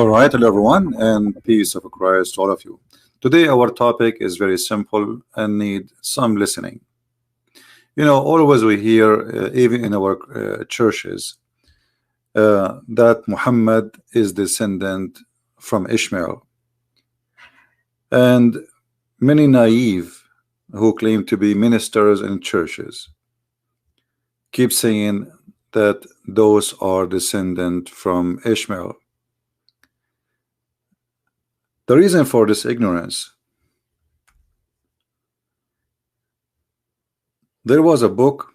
All right, hello everyone, and peace of Christ to all of you. Today, our topic is very simple and need some listening. Always we hear, even in our churches, that Muhammad is descendant from Ishmael, and many naive who claim to be ministers in churches keep saying that those are descendant from Ishmael. The reason for this ignorance: there was a book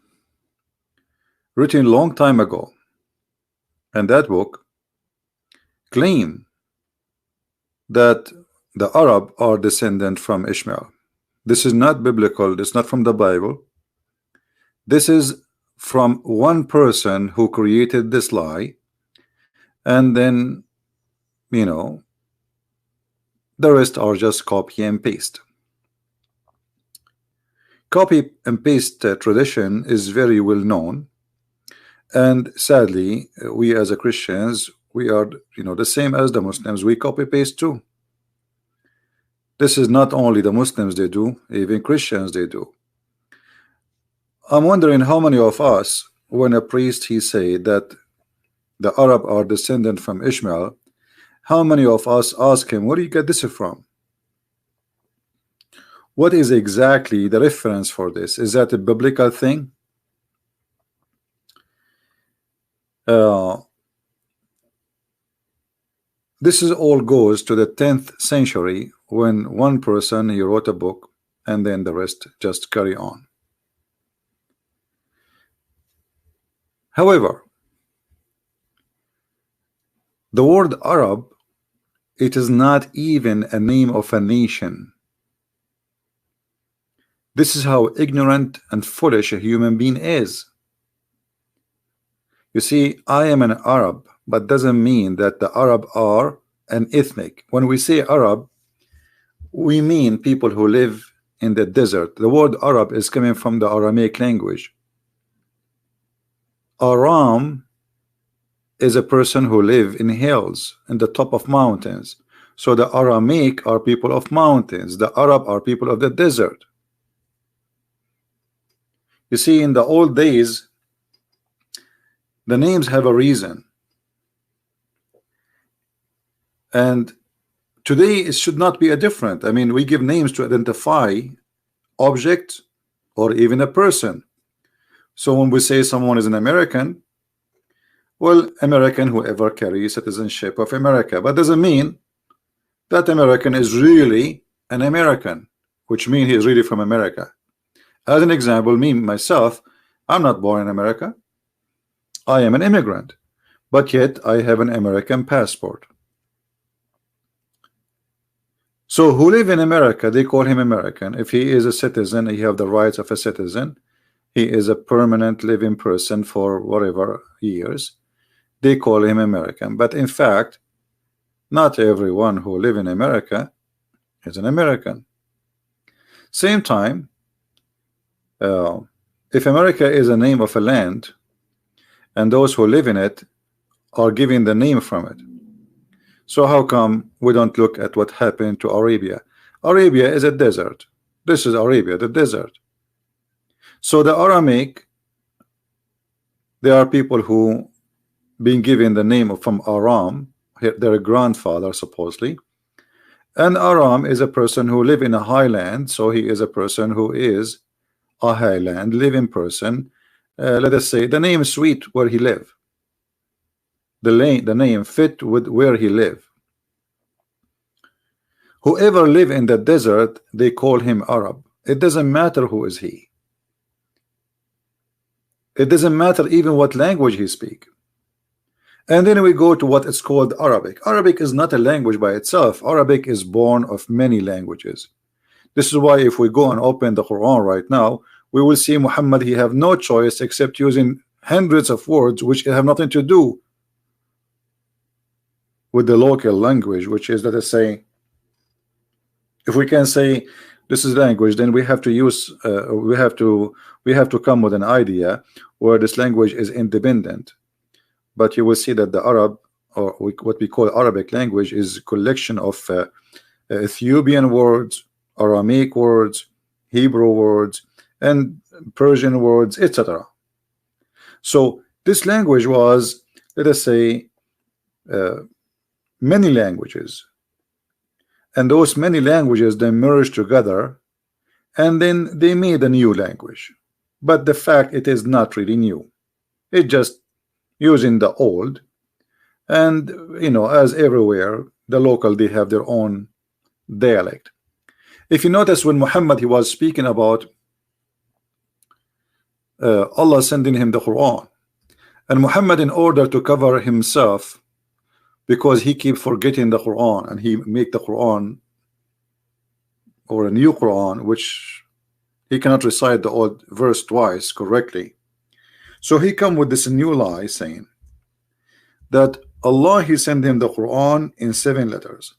written a long time ago, and that book claimed that the Arab are descendant from Ishmael. This is not biblical. This is not from the Bible. This is from one person who created this lie, and then the rest are just copy and paste. Copy and paste tradition is very well known, and sadly we as a Christians, we are the same as the Muslims. We copy paste too. This is not only the Muslims they do, even Christians they do. I'm wondering how many of us, when a priest he say that the Arab are descendant from Ishmael, how many of us ask him, where do you get this from? What is exactly the reference for this? Is that a biblical thing? This is all goes to the 10th century, when one person he wrote a book, and then the rest just carry on. However, the word Arab, it is not even a name of a nation. This is how ignorant and foolish a human being is. You see, I am an Arab, but doesn't mean that the Arab are an ethnic. When we say Arab, we mean people who live in the desert. The word Arab is coming from the Aramaic language. Aram is a person who live in hills, in the top of mountains. So the Aramaic are people of mountains. The Arab are people of the desert. You see, in the old days, the names have a reason. And today it should not be a different. I mean, we give names to identify object or even a person. So when we say someone is an American, well, American whoever carries citizenship of America, but doesn't mean that American is really an American, which means he is really from America. As an example, me myself, I'm not born in America. I am an immigrant, but yet I have an American passport. So who live in America, they call him American. If he is a citizen, he have the rights of a citizen. He is a permanent living person for whatever years, they call him American. But in fact, not everyone who live in America is an American. Same time, if America is a name of a land, and those who live in it are given the name from it, so how come we don't look at what happened to Arabia? Arabia is a desert. This is Arabia, the desert. So the Aramaic, there are people who being given the name from Aram, their grandfather supposedly, and Aram is a person who live in a highland, so he is a person who is a highland living person. Let us say the name is sweet where he live. The name fit with where he live. Whoever live in the desert, they call him Arab. It doesn't matter who is he. It doesn't matter even what language he speak. And then we go to what is called Arabic. Arabic is not a language by itself. Arabic is born of many languages. This is why if we go and open the Quran right now, we will see Muhammad, he have no choice except using hundreds of words which have nothing to do with the local language, which is, let us say, if we can say this is language, then we have to use we have to come with an idea where this language is independent. But you will see that the Arab or what we call Arabic language, is a collection of Ethiopian words, Aramaic words, Hebrew words, and Persian words, etc. So this language was, let us say, many languages, and those many languages then merged together, and then they made a new language. But the fact, it is not really new. It's just using the old, and as everywhere, the local, they have their own dialect. If you notice, when Muhammad, he was speaking about Allah sending him the Quran, and Muhammad, in order to cover himself, because he keep forgetting the Quran, and he make the Quran, or a new Quran, which he cannot recite the old verse twice correctly, so he come with this new lie, saying that Allah, he sent him the Quran in 7 letters.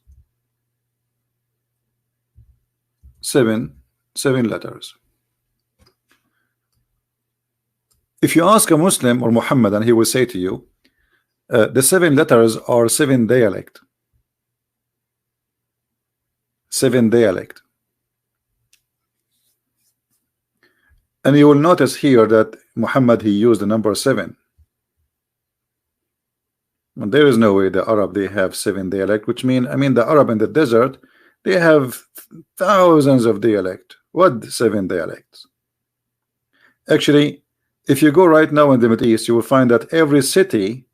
Seven letters. If you ask a Muslim or Mohammedan, he will say to you, the 7 letters are 7 dialect. 7 dialect. And you will notice here that Muhammad, he used the number 7. And there is no way the Arab, they have 7 dialect, which mean, the Arab in the desert, they have thousands of dialect. What 7 dialects? Actually, if you go right now in the Middle East, you will find that every city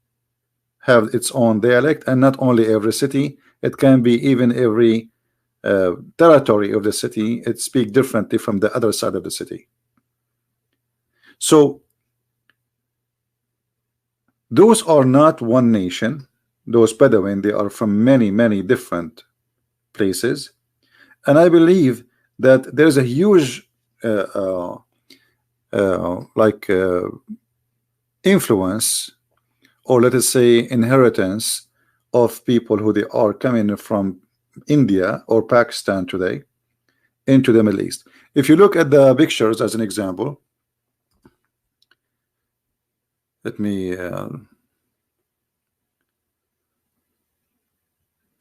have its own dialect, and not only every city, it can be even every territory of the city, it speaks differently from the other side of the city. So those are not one nation. Those Bedouin, they are from many different places, and I believe that there's a huge influence, or let us say inheritance, of people who they are coming from India or Pakistan today into the Middle East. If you look at the pictures as an example, let me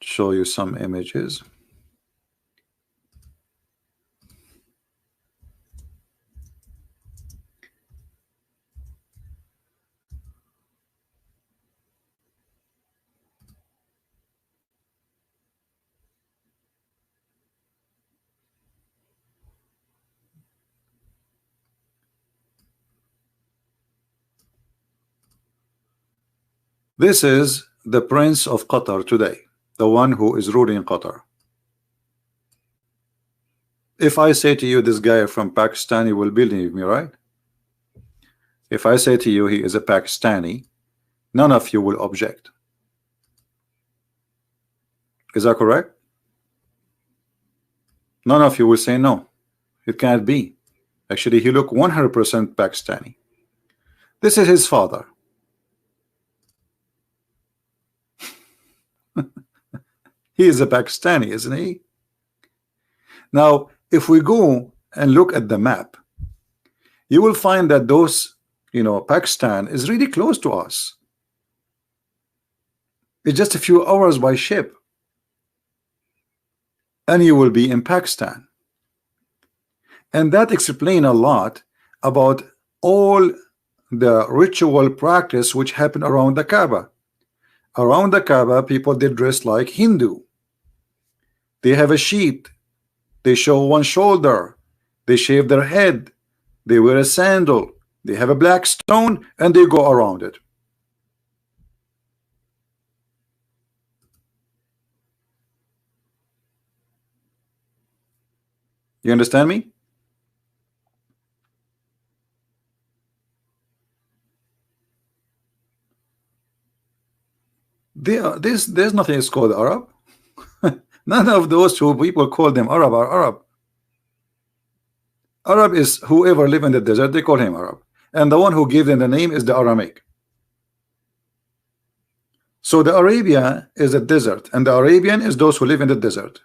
show you some images. This is the Prince of Qatar today, the one who is ruling Qatar. If I say to you, this guy from Pakistan, you will believe me, right? If I say to you he is a Pakistani, none of you will object. Is that correct? None of you will say no, it can't be. Actually, he look 100% Pakistani. This is his father. He is a Pakistani, isn't he? Now, if we go and look at the map, you will find that those, Pakistan is really close to us. It's just a few hours by ship, and you will be in Pakistan. And that explains a lot about all the ritual practice which happened around the Kaaba. Around the Kaaba, people, they dress like Hindu. They have a sheet. They show one shoulder. They shave their head. They wear a sandal. They have a black stone, and they go around it. You understand me? There's nothing is called Arab. None of those two people call them Arab are Arab. Arab is whoever live in the desert, they call him Arab, and the one who gave them the name is the Aramaic. So the Arabia is a desert, and the Arabian is those who live in the desert.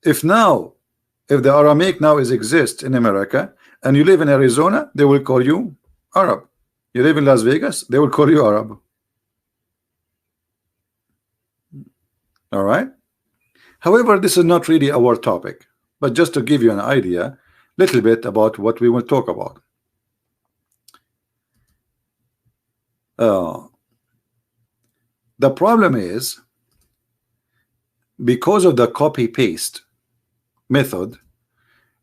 If the Aramaic now exists in America, and you live in Arizona, they will call you Arab. You live in Las Vegas, they will call you Arab. All right. However, this is not really our topic, but just to give you an idea, little bit about what we will talk about. Uh, the problem is because of the copy paste method,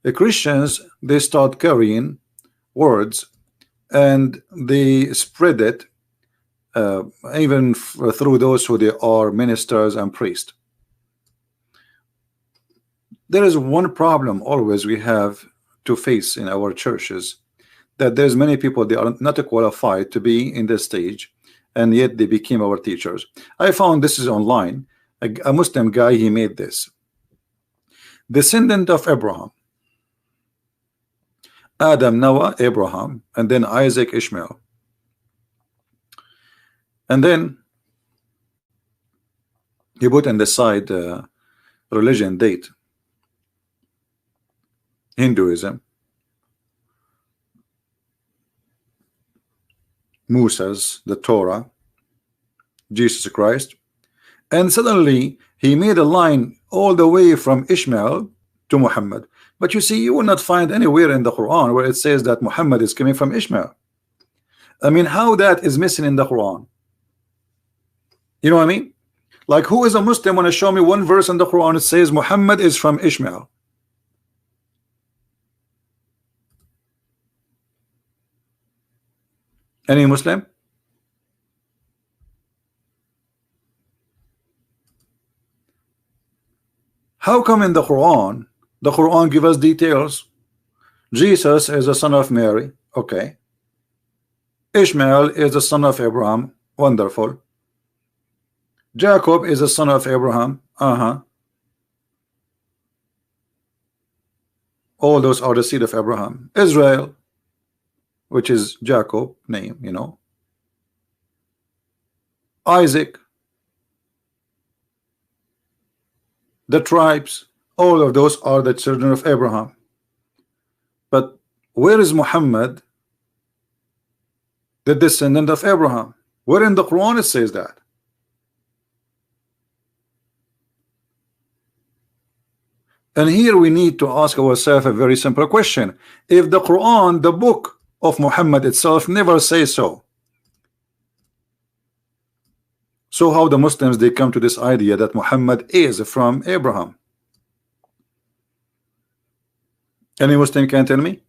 the Christians, they start carrying words and they spread it even through those who they are ministers and priests. There is one problem always we have to face in our churches, that there's many people, they are not qualified to be in this stage, and yet they became our teachers. I found this is online, a Muslim guy, he made this: descendant of Abraham, Adam, Noah, Abraham, and then Isaac, Ishmael, and then he put on the side religion, date, Hinduism, Moses, the Torah, Jesus Christ, and suddenly he made a line all the way from Ishmael to Muhammad. But you see, you will not find anywhere in the Quran where it says that Muhammad is coming from Ishmael. I mean, how that is missing in the Quran? You know what I mean? Like, who is a Muslim want to show me one verse in the Quran that says Muhammad is from Ishmael? Any Muslim? How come in the Quran give us details? Jesus is the son of Mary. Okay. Ishmael is the son of Abraham. Wonderful. Jacob is the son of Abraham. All those are the seed of Abraham. Israel, which is Jacob name, you know. Isaac, the tribes, all of those are the children of Abraham. But where is Muhammad, the descendant of Abraham? Where in the Quran it says that? And here we need to ask ourselves a very simple question. If the Quran, the book of Muhammad itself, never says so, so how the Muslims, they come to this idea that Muhammad is from Abraham? Any Muslim can tell me?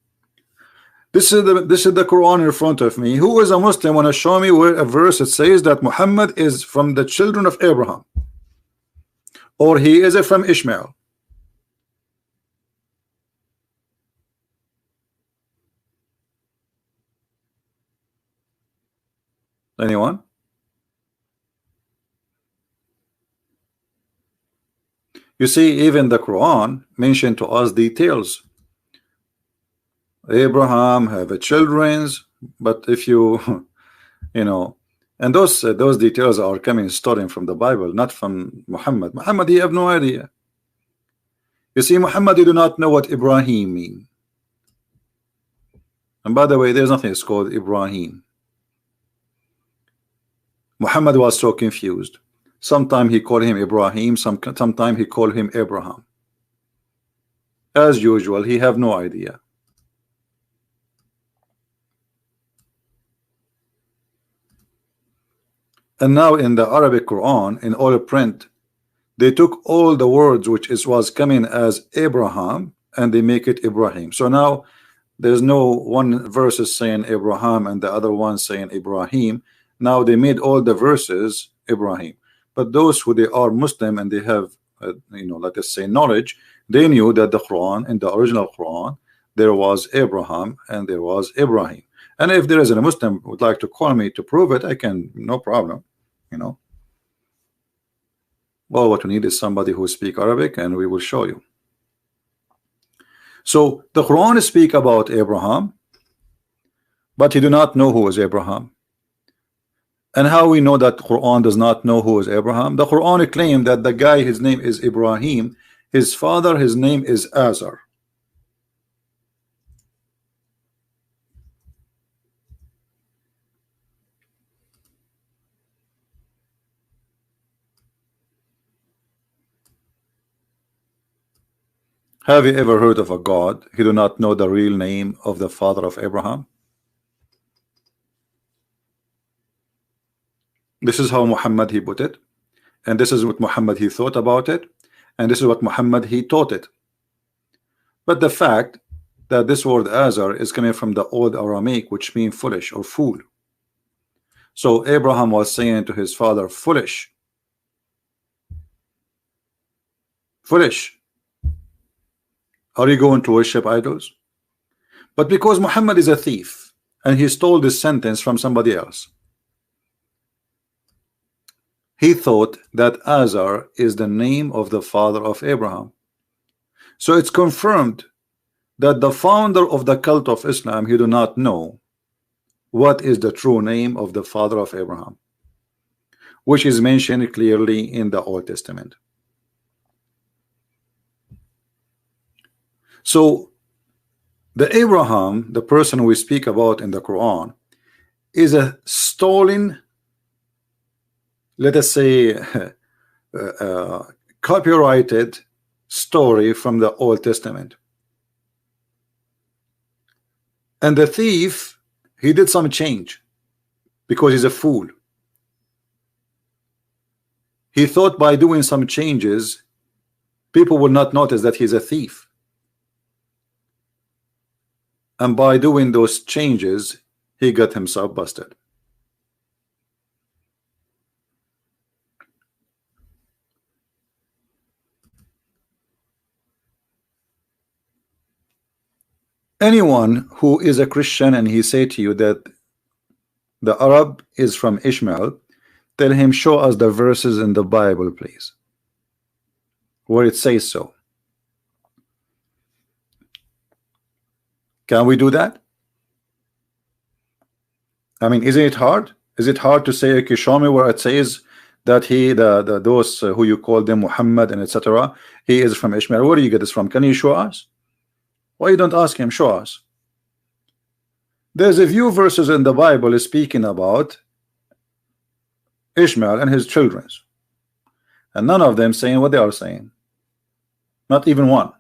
This is the Quran in front of me. Who is a Muslim want to show me where a verse that says that Muhammad is from the children of Abraham, or he is from Ishmael? Anyone? You see, even the Quran mentioned to us details. Abraham have a children's, but if you you know, and those details are coming stolen from the Bible, not from Muhammad. Muhammad, he have no idea. You see, Muhammad, you do not know what Ibrahim mean. And by the way, there's nothing that's called Ibrahim. Muhammad was so confused. Sometimes he called him Ibrahim, sometimes he called him Abraham. As usual, he have no idea. And now in the Arabic Quran, in all print, they took all the words which was coming as Abraham and they make it Ibrahim. So now there's no one verse is saying Abraham and the other one saying Ibrahim. Now they made all the verses Ibrahim. But those who they are Muslim and they have you know, let us say knowledge, they knew that the Quran, in the original Quran, there was Abraham and there was Ibrahim. And if there is a Muslim would like to call me to prove it, I can, no problem, you know. Well, what we need is somebody who speak Arabic, and we will show you. So the Quran speak about Abraham, but he do not know who is Abraham. And how we know that Quran does not know who is Abraham? The Quran claimed that the guy, his name is Ibrahim, his father, his name is Azar. Have you ever heard of a God who do not know the real name of the father of Abraham? This is how Muhammad he put it, and this is what Muhammad he thought about it, and this is what Muhammad he taught it. But the fact that this word Azar is coming from the old Aramaic, which means foolish or fool. So Abraham was saying to his father, foolish, foolish, are you going to worship idols? But because Muhammad is a thief and he stole this sentence from somebody else, he thought that Azar is the name of the father of Abraham. So it's confirmed that the founder of the cult of Islam, he do not know what is the true name of the father of Abraham, which is mentioned clearly in the Old Testament. So the Abraham, the person we speak about in the Quran, is a stolen, let us say, copyrighted story from the Old Testament. And the thief, he did some change because he's a fool. He thought by doing some changes people would not notice that he's a thief, and by doing those changes he got himself busted. Anyone who is a Christian and he say to you that the Arab is from Ishmael, tell him, show us the verses in the Bible, please, where it says so. Can we do that? I mean, isn't it hard? Is it hard to say, okay, show me where it says that he, those who you call them Muhammad and etc., he is from Ishmael? Where do you get this from? Can you show us? Why you don't ask him, show us? There's a few verses in the Bible speaking about Ishmael and his children, and none of them saying what they are saying. Not even one.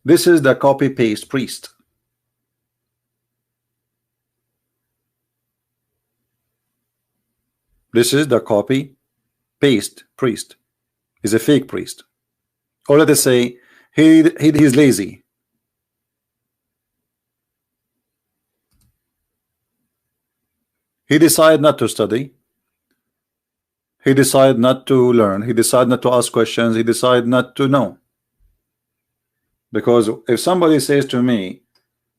This is the copy-paste priest. This is the copy-paste priest. He's a fake priest. Or let us say he's lazy. He decided not to study. He decided not to learn. He decided not to ask questions. He decided not to know. Because if somebody says to me,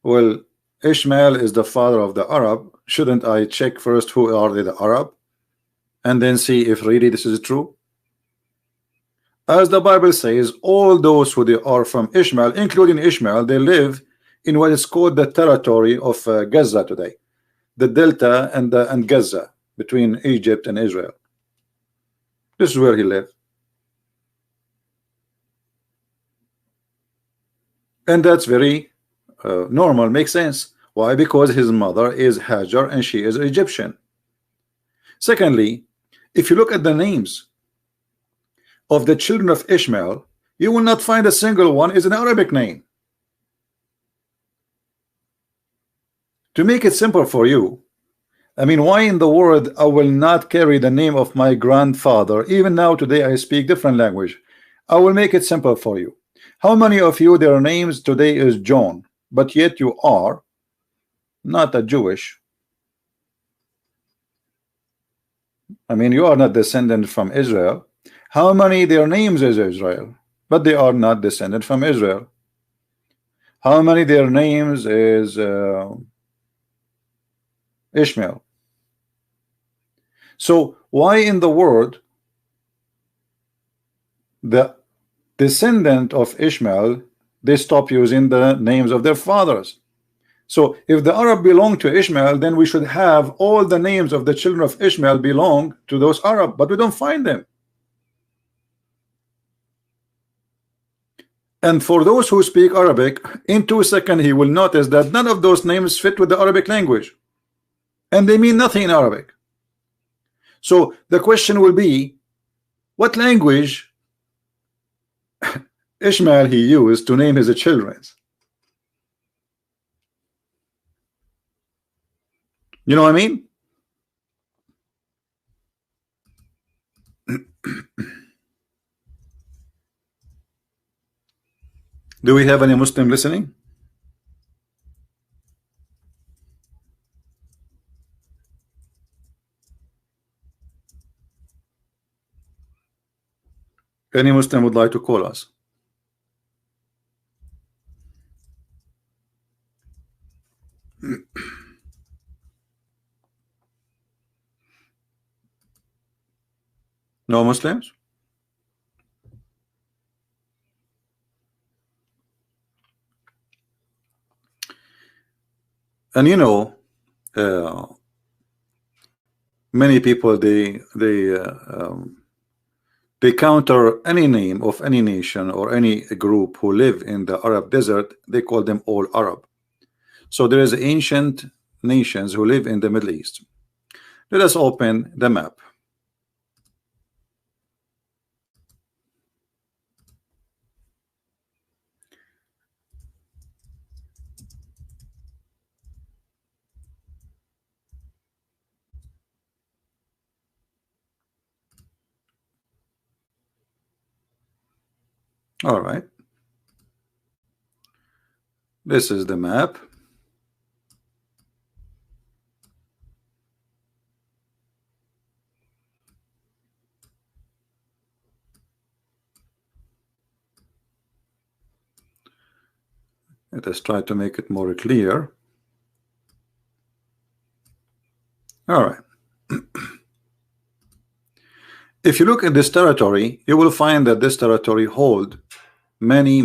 well, Ishmael is the father of the Arab, shouldn't I check first who are they, the Arab, and then see if really this is true? As the Bible says, all those who they are from Ishmael, including Ishmael, they live in what is called the territory of Gaza today, the Delta and Gaza, between Egypt and Israel. This is where he lived. And that's very normal, makes sense. Why? Because his mother is Hajar and she is Egyptian. Secondly, if you look at the names of the children of Ishmael, you will not find a single one is an Arabic name. To make it simple for you, I mean, why in the world I will not carry the name of my grandfather? Even now today I speak different language. I will make it simple for you. How many of you, their names today is John, but yet you are not a Jewish? I mean, you are not descendant from Israel. How many their names is Israel, but they are not descendant from Israel? How many their names is Ishmael? So why in the world the descendant of Ishmael, they stop using the names of their fathers? So if the Arab belong to Ishmael, then we should have all the names of the children of Ishmael belong to those Arab, but we don't find them. And for those who speak Arabic, in 2 seconds he will notice that none of those names fit with the Arabic language, and they mean nothing in Arabic. So the question will be, What language Ishmael he used to name his children? You know what I mean? Do we have any Muslim listening? Any Muslim would like to call us? No Muslims? And you know, many people they counter any name of any nation or any group who live in the Arab desert. They call them all Arab. So there is ancient nations who live in the Middle East. Let us open the map. All right. This is the map. Let us try to make it more clear. All right. If you look at this territory, you will find that this territory hold many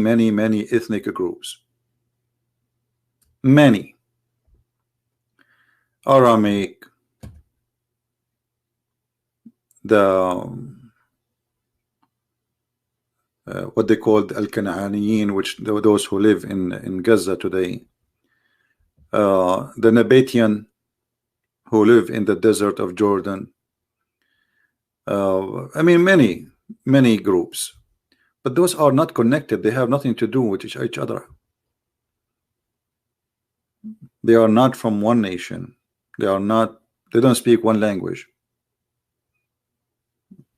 ethnic groups. Many. Aramaic, what they called Al-Kana'aniyin, which those who live in Gaza today, the Nabatean who live in the desert of Jordan. I mean, many groups, but those are not connected. They have nothing to do with each other. They are not from one nation. They don't speak one language.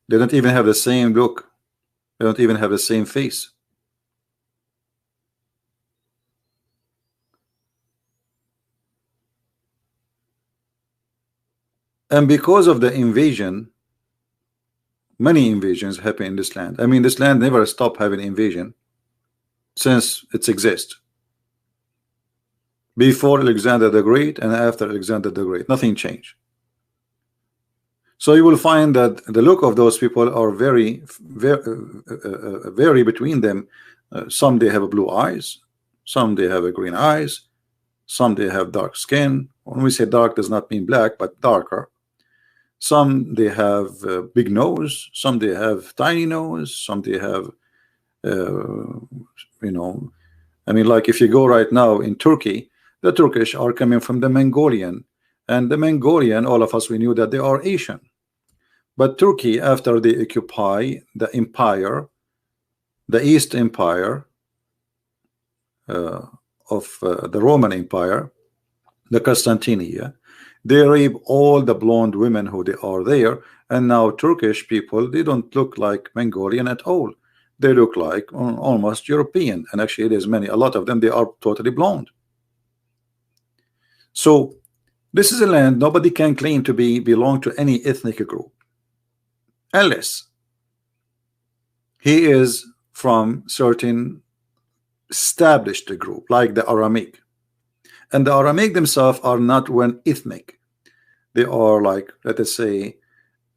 They don't even have the same look. They don't even have the same face. And because of the invasion, many invasions happen in this land. I mean, this land never stopped having invasion since it exists. Before Alexander the Great and after Alexander the Great, nothing changed. So you will find that the look of those people are very between them. Some they have blue eyes, some they have green eyes, some they have dark skin. When we say dark, does not mean black, but darker. Some they have big nose, some they have tiny nose, some they have, you know, I mean, like if you go right now in Turkey, the Turkish are coming from the Mongolian, and the Mongolian, all of us, we knew that they are Asian. But Turkey, after they occupy the empire, the East Empire of the Roman Empire, the Constantinia, they rape all the blonde women who they are there, and now Turkish people, they don't look like Mongolian at all. They look like almost European, and actually there's a lot of them, they are totally blonde. So this is a land nobody can claim to belong to any ethnic group unless he is from certain established group like the Aramaic. And the Aramaic themselves are not one ethnic. They are like, let us say,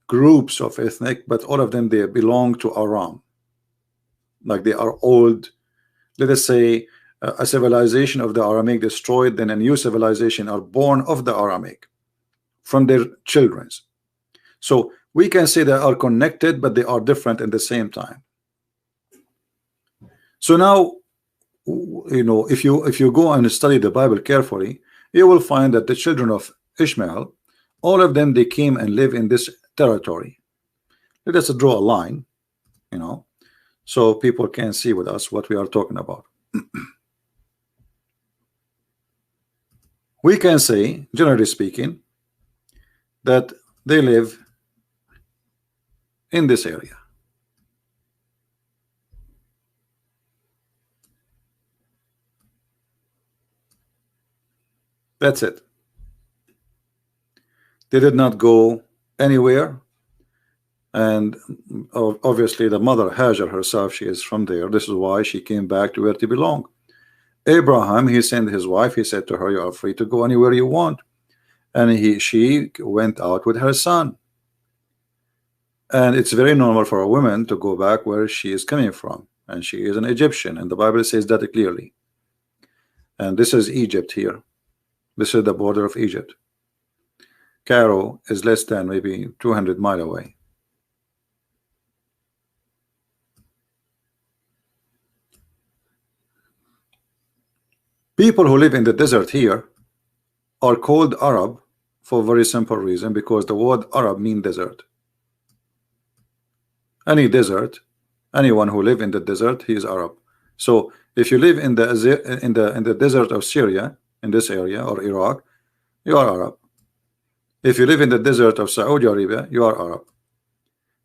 groups of ethnic, but all of them, they belong to Aram. Like they are old, let us say, a civilization of the Aramaic destroyed, then a new civilization are born of the Aramaic from their children. So we can say they are connected, but they are different at the same time. So now, you know, if you go and study the Bible carefully, you will find that the children of Ishmael, all of them, they came and live in this territory. Let us draw a line. you know, so people can see with us what we are talking about. We can say, generally speaking, that they live in this area. That's it. They did not go anywhere, and obviously the mother Hajar herself, she is from there. This is why she came back to where they belong. Abraham, he sent his wife, he said to her, you are free to go anywhere you want, and she went out with her son. And it's very normal for a woman to go back where she is coming from, and she is an Egyptian, and the Bible says that clearly. And this is Egypt here. This is the border of Egypt. Cairo is less than maybe 200 miles away. People who live in the desert here are called Arab for a very simple reason, because the word Arab means desert. Any desert, anyone who live in the desert, he is Arab. So if you live in the desert of Syria, in this area, or Iraq, you are Arab. If you live in the desert of Saudi Arabia, you are Arab.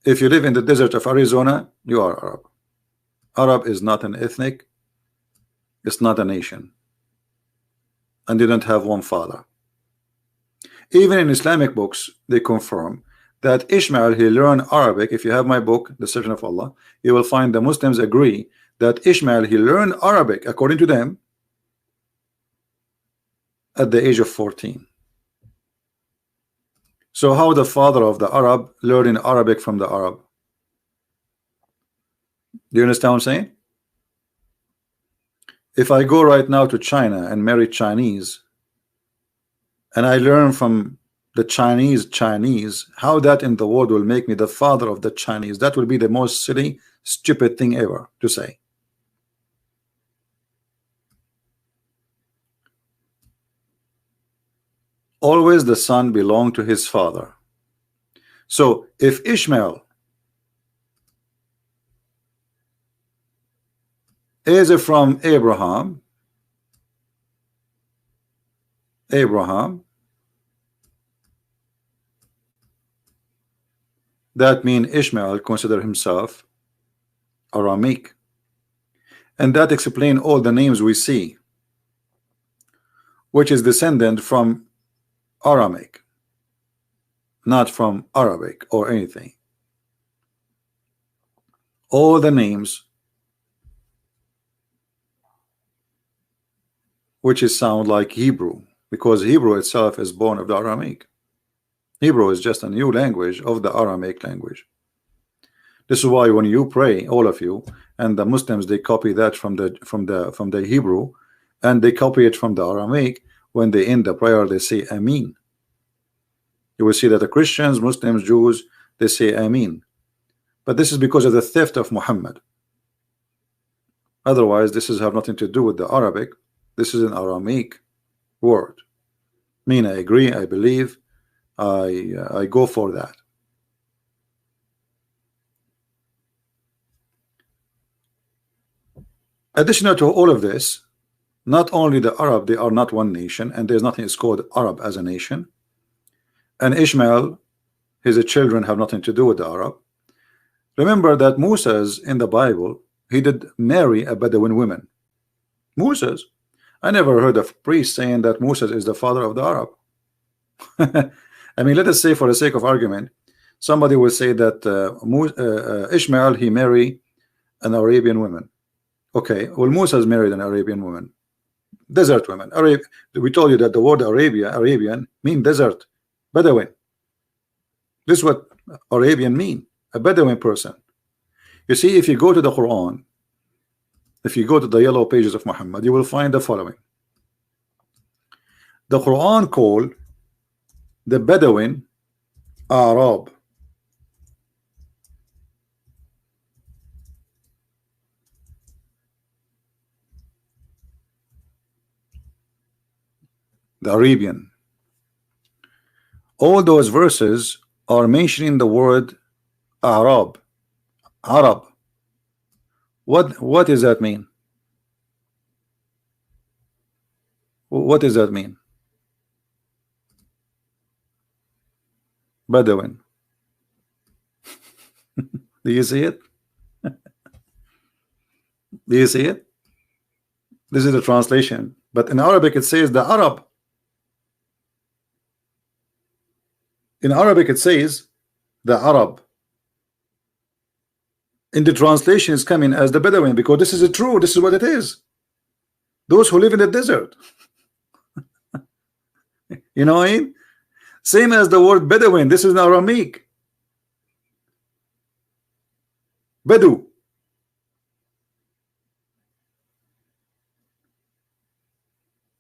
If you live in the desert of Arizona, you are Arab. Arab is not an ethnic, it's not a nation, and they don't have one father. Even in Islamic books, they confirm that Ishmael, he learned Arabic. If you have my book, Deception of Allah, you will find the Muslims agree that Ishmael, he learned Arabic, according to them, at the age of 14. So how the father of the Arab learning Arabic from the Arab? Do you understand what I'm saying? If I go right now to China and marry Chinese, and I learn from the Chinese, how that in the world will make me the father of the Chinese? That will be the most silly, stupid thing ever to say. Always the son belonged to his father. So if Ishmael is from Abraham, that means Ishmael consider himself Aramic, and that explains all the names we see, which is descendant from Aramic, not from Arabic or anything. All the names which is sound like Hebrew, because Hebrew itself is born of the Aramaic. Hebrew is just a new language of the Aramaic language. This is why when you pray, all of you, and the Muslims, they copy that from the Hebrew, and they copy it from the Aramaic. When they end the prayer, they say Amin. You will see that the Christians, Muslims, Jews, they say Amin. But this is because of the theft of Muhammad. Otherwise, this is have nothing to do with the Arabic. This is an Aramaic word. Mean I agree, I believe, I go for that. Additional to all of this, not only the Arab, they are not one nation, and there's nothing is called Arab as a nation. And Ishmael, his children have nothing to do with the Arab. Remember that Moses in the Bible, he did marry a Bedouin woman. Moses, I never heard of priest saying that Moses is the father of the Arab. I mean, let us say for the sake of argument, somebody will say that Ishmael, he married an Arabian woman. Okay, well, Moses married an Arabian woman, desert woman. We told you that the word Arabian mean desert, Bedouin. This is what Arabian mean, a Bedouin person. You see, if you go to the Quran, if you go to the yellow pages of Muhammad, you will find the following. The Quran called the Bedouin Arab. The Arabian. All those verses are mentioning the word Arab. Arab, What does that mean? What does that mean? Bedouin. Do you see it? Do you see it? This is the translation, but in Arabic it says the Arab. In Arabic it says the Arab. In the translation is coming as the Bedouin, because this is true. This is what it is. Those who live in the desert. You know what I mean? Same as the word Bedouin. This is in Aramaic. Bedu.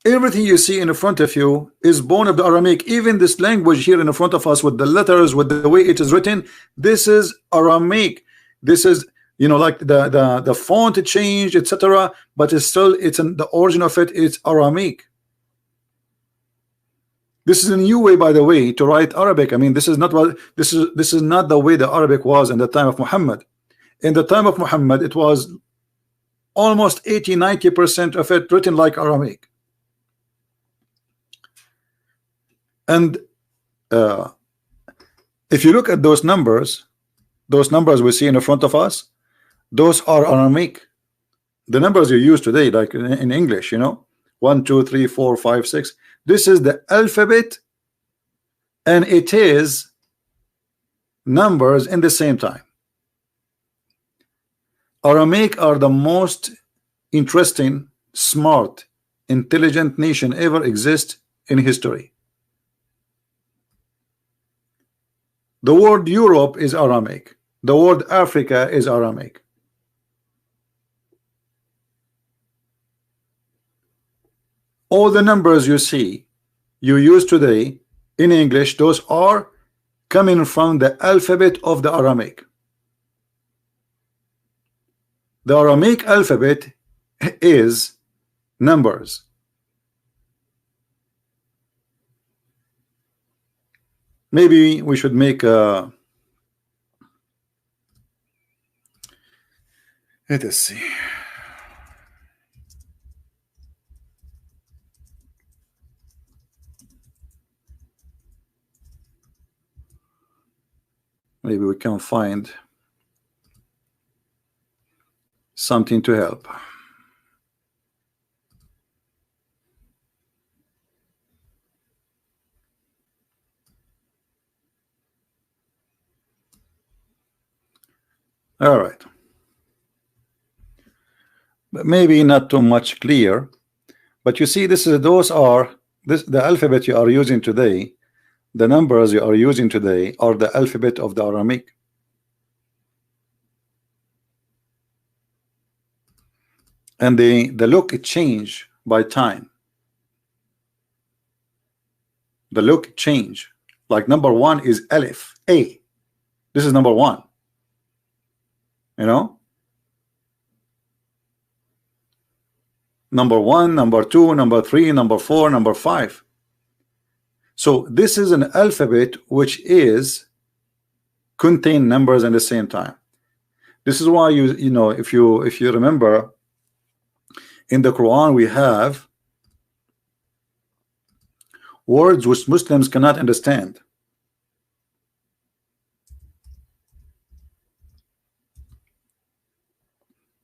Everything you see in front of you is born of the Aramaic. Even this language here in front of us, with the letters, with the way it is written, this is Aramaic. This is, you know, like the font changed, etc. But it's still, it's in the origin of it. It's Aramaic. This is a new way, by the way, to write Arabic. I mean, this is not what this is not the way the Arabic was in the time of Muhammad. In the time of Muhammad, it was almost 80–90% of it written like Aramaic. And if you look at those numbers we see in front of us, those are Aramaic. The numbers you use today, like in English, you know, 1 2 3 4 5 6, this is the alphabet, and it is numbers in the same time. Aramaic are the most interesting, smart, intelligent nation ever exist in history. The word Europe is Aramaic. The word Africa is Aramaic. All the numbers you see, you use today in English, those are coming from the alphabet of the Aramaic. The Aramaic alphabet is numbers. Maybe we should make a, let us see. Maybe we can find something to help. All right. But maybe not too much clear, but you see, this is the alphabet you are using today. The numbers you are using today are the alphabet of the Aramaic. And the look it change by time. The look change. Like number 1 is Aleph, A. This is number 1. You know? Number 1, number 2, number 3, number 4, number 5. So this is an alphabet which is contain numbers at the same time. This is why you know, if you remember, in the Quran we have words which Muslims cannot understand.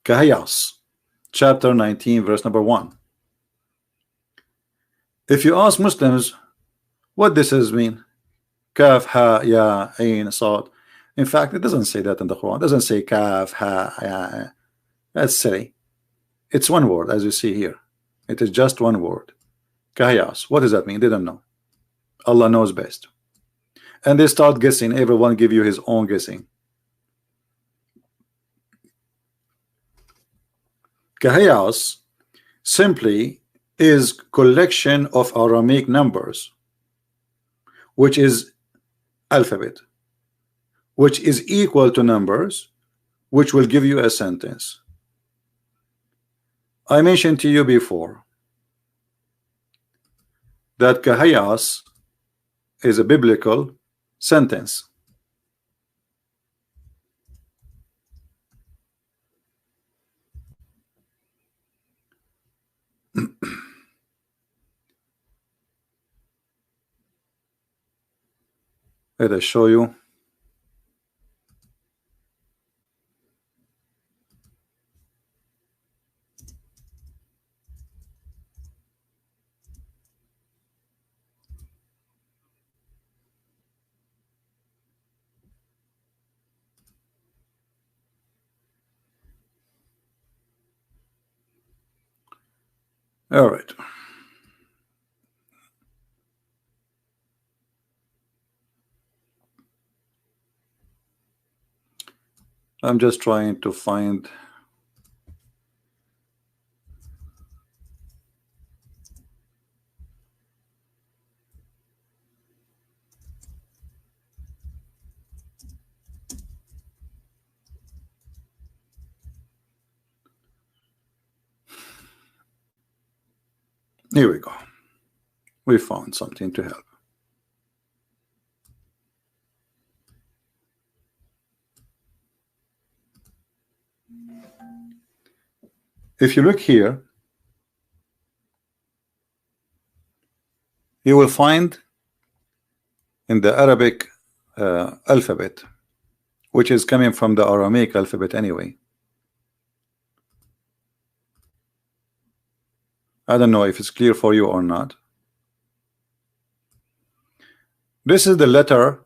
Kahayas, chapter 19, verse number 1. If you ask Muslims what this is mean, kaf, ha, ya, ain, sad. In fact, it doesn't say that in the Quran. It doesn't say kaf, ha, ya. That's silly. It's one word, as you see here. It is just one word. Kahayas. What does that mean? They don't know. Allah knows best. And they start guessing. Everyone give you his own guessing. Kahayas simply is collection of Aramaic numbers, which is alphabet, which is equal to numbers, which will give you a sentence. I mentioned to you before that Kahayas is a biblical sentence. Let us show you. All right. I'm just trying to find. Here we go. We found something to help. If you look here, you will find in the Arabic alphabet, which is coming from the Aramaic alphabet anyway. I don't know if it's clear for you or not. This is the letter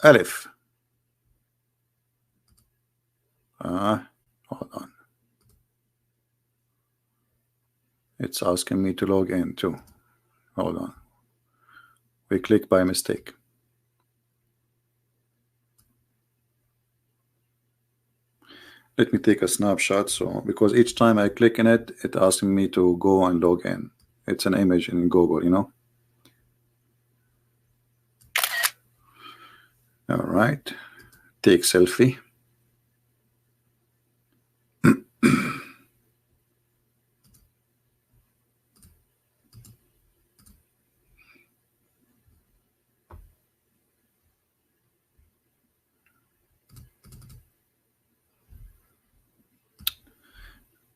Alif. Hold on. It's asking me to log in too. Hold on. We click by mistake. Let me take a snapshot, so because each time I click in it, it's asking me to go and log in. It's an image in Google, you know. All right, take selfie.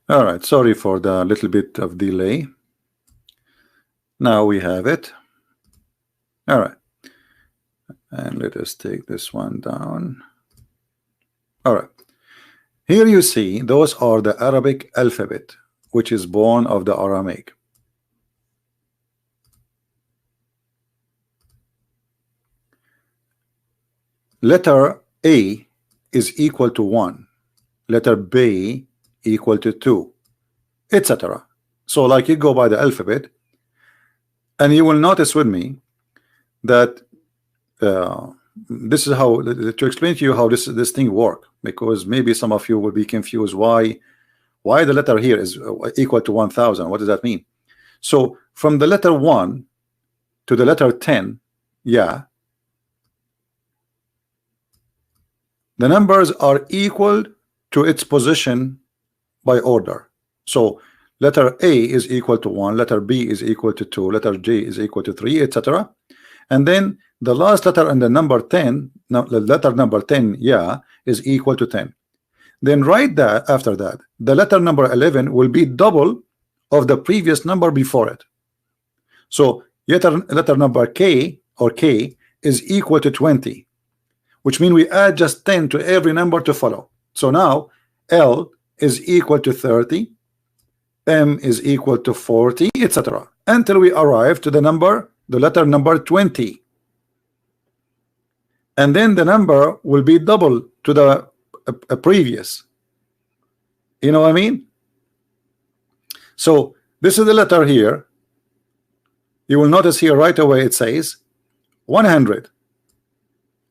All right, sorry for the little bit of delay. Now we have it. All right, and let us take this one down. All right, here you see those are the Arabic alphabet, which is born of the Aramaic. Letter A is equal to 1, letter B equal to 2, etc. So like you go by the alphabet, and you will notice with me that this is how to explain to you how this thing work, because maybe some of you will be confused why the letter here is equal to 1000. What does that mean? So from the letter 1 to the letter 10, yeah, the numbers are equal to its position by order. So letter A is equal to 1, letter B is equal to 2, letter J is equal to 3, etc. And then the last letter in the number 10, the letter number 10, yeah, is equal to 10. Then right that after that, the letter number 11 will be double of the previous number before it. So letter number K or K is equal to 20, which means we add just 10 to every number to follow. So now L is equal to 30, M is equal to 40, etc. until we arrive to the letter number 20. And then the number will be double to the previous. You know what I mean? So this is the letter here. You will notice here right away it says 100.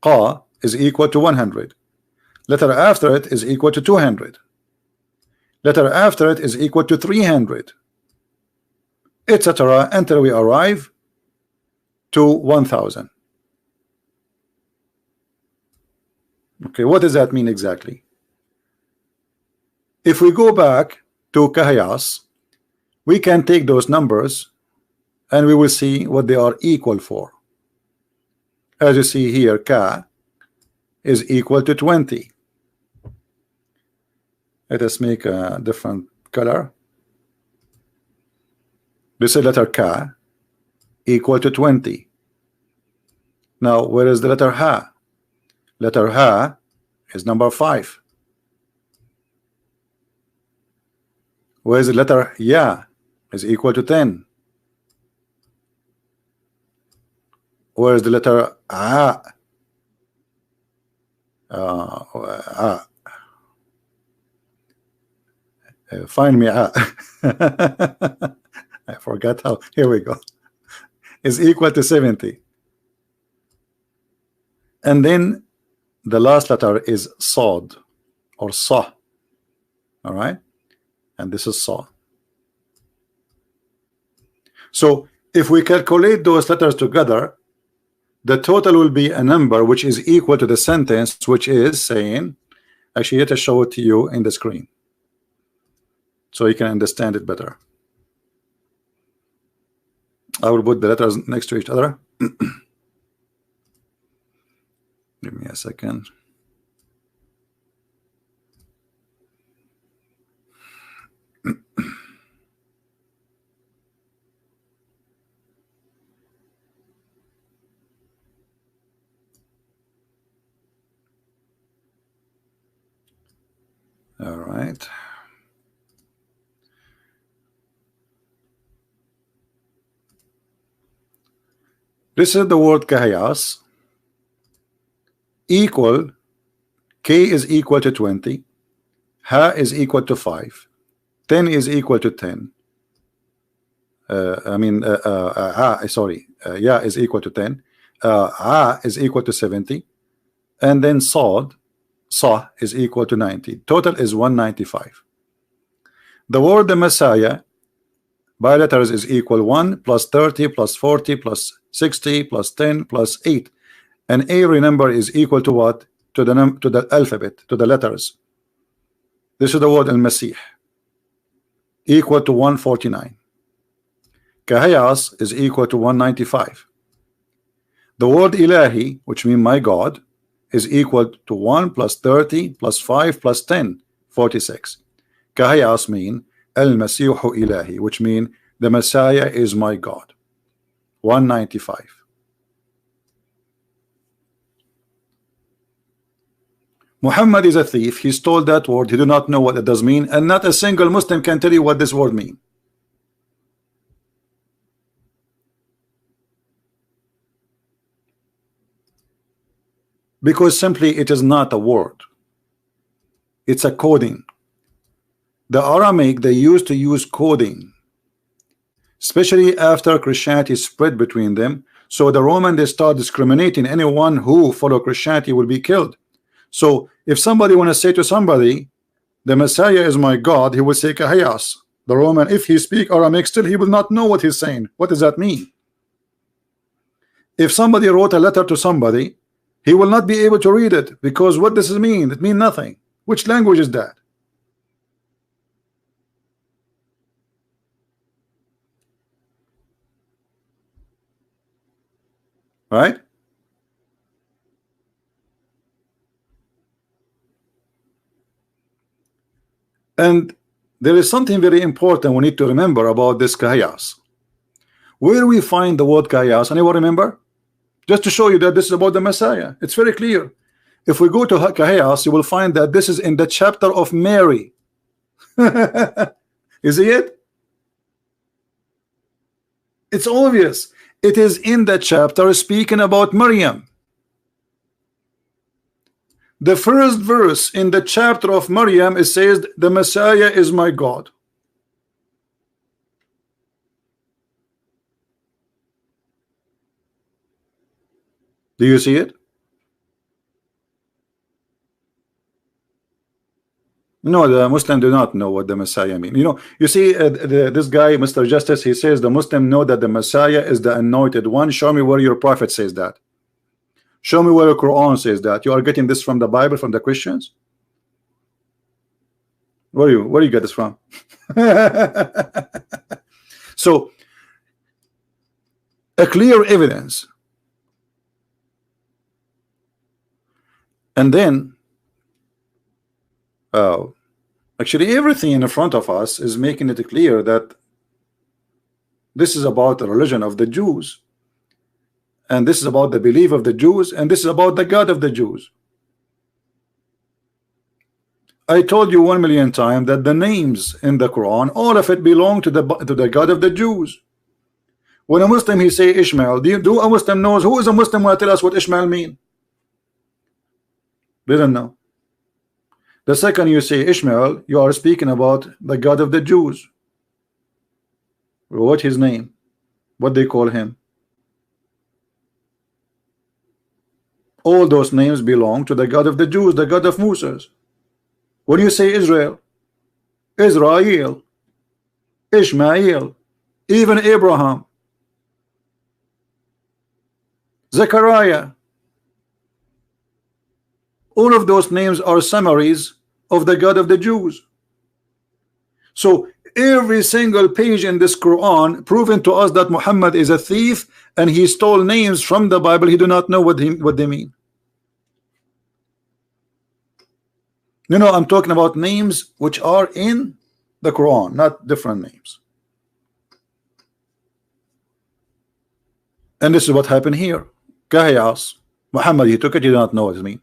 Qa is equal to 100. Letter after it is equal to 200. Letter after it is equal to 300, etc. until we arrive to 1000. Okay, what does that mean exactly? If we go back to Kahayas, we can take those numbers and we will see what they are equal for. As you see here, Ka is equal to 20. Let us make a different color. This is letter K equal to 20. Now, where is the letter H? Letter H is number 5. Where is the letter Ya? Is equal to 10. Where is the letter A? Find me A. I forgot how. Here we go. Is equal to 70. And then the last letter is Sod or Sa. All right, and this is Sa. So if we calculate those letters together, the total will be a number which is equal to the sentence, which is saying, actually let us show it to you in the screen so you can understand it better. I will put the letters next to each other. Give me a second. All right. This is the word kahayas equal, K is equal to 20, Ha is equal to 5, 10 is equal to 10. Sorry, Ya is equal to 10, A is equal to 70, and then Sa is equal to 90. Total is 195. The word the Messiah by letters is equal 1 plus 30 plus 40 plus 60 plus 10 plus 8, and every number is equal to what? To the alphabet, to the letters. This is the word al-Masih equal to 149. Kahayas is equal to 195. The word Ilahi, which means my God, is equal to 1 plus 30 plus 5 plus 10, 46. Kahayas mean al-Masihu Ilahi, which means the Messiah is my God, 195. Muhammad is a thief. He stole that word. He do not know what it does mean, and not a single Muslim can tell you what this word means. Because simply it is not a word. It's a coding. The Aramaic, they used to use coding, especially after Christianity spread between them. So the Roman, they start discriminating. Anyone who follow Christianity will be killed. So if somebody want to say to somebody, the Messiah is my God, he will say Kahayas. The Roman, if he speak Aramaic, still he will not know what he's saying. What does that mean? If somebody wrote a letter to somebody, he will not be able to read it, because what does it mean? It means nothing. Which language is that? Right? And there is something very important we need to remember about this Kahayas. Where we find the word Kahayas, anyone remember? Just to show you that this is about the Messiah. It's very clear. If we go to Kahayas, you will find that this is in the chapter of Mary. You see it? It's obvious. It is in the chapter speaking about Maryam. The first verse in the chapter of Maryam, it says, the Messiah is my God. Do you see it? No, the Muslim do not know what the Messiah mean. You know, you see, this guy, Mr. Justice, he says the Muslim know that the Messiah is the anointed one. Show me where your prophet says that. Show me where the Quran says that. You are getting this from the Bible, from the Christians? Where do you get this from? So, a clear evidence. And then, oh, actually everything in front of us is making it clear that This is about the religion of the Jews, and this is about the belief of the Jews, and this is about the God of the Jews. I told you 1,000,000 times that the names in the Quran, all of it belong to the God of the Jews. When a Muslim he say Ishmael, do a Muslim knows who is a Muslim when I tell us what Ishmael mean? Didn't know. The second you say Ishmael, you are speaking about the God of the Jews. What his name? What they call him? All those names belong to the God of the Jews, the God of Moses. When you say Israel, Israel, Ishmael, even Abraham, Zechariah, all of those names are summaries of the God of the Jews. So every single page in this Quran proving to us that Muhammad is a thief and he stole names from the Bible. He do not know what they mean. No, I'm talking about names which are in the Quran, not different names. And this is what happened here. Chaos. Muhammad, he took it, you do not know what it means.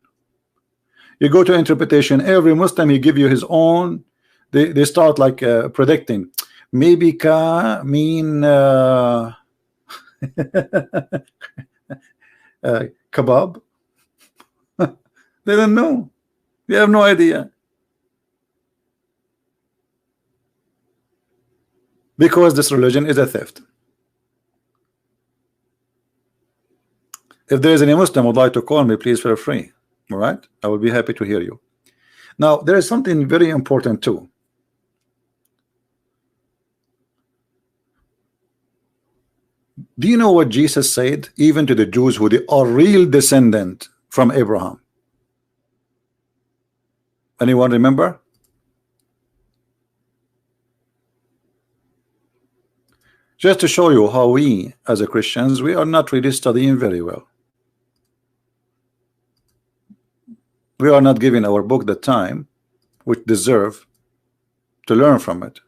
You go to interpretation, every Muslim he give you his own. They start like predicting. Maybe ka mean kebab. They don't know. They have no idea. Because this religion is a theft. If there is any Muslim who would like to call me, please feel free. All right, I will be happy to hear you. Now there is something very important too. Do you know what Jesus said even to the Jews who they are real descendant from Abraham? Anyone remember? Just to show you how we as a Christians, we are not really studying very well. We are not giving our book the time which deserve to learn from it.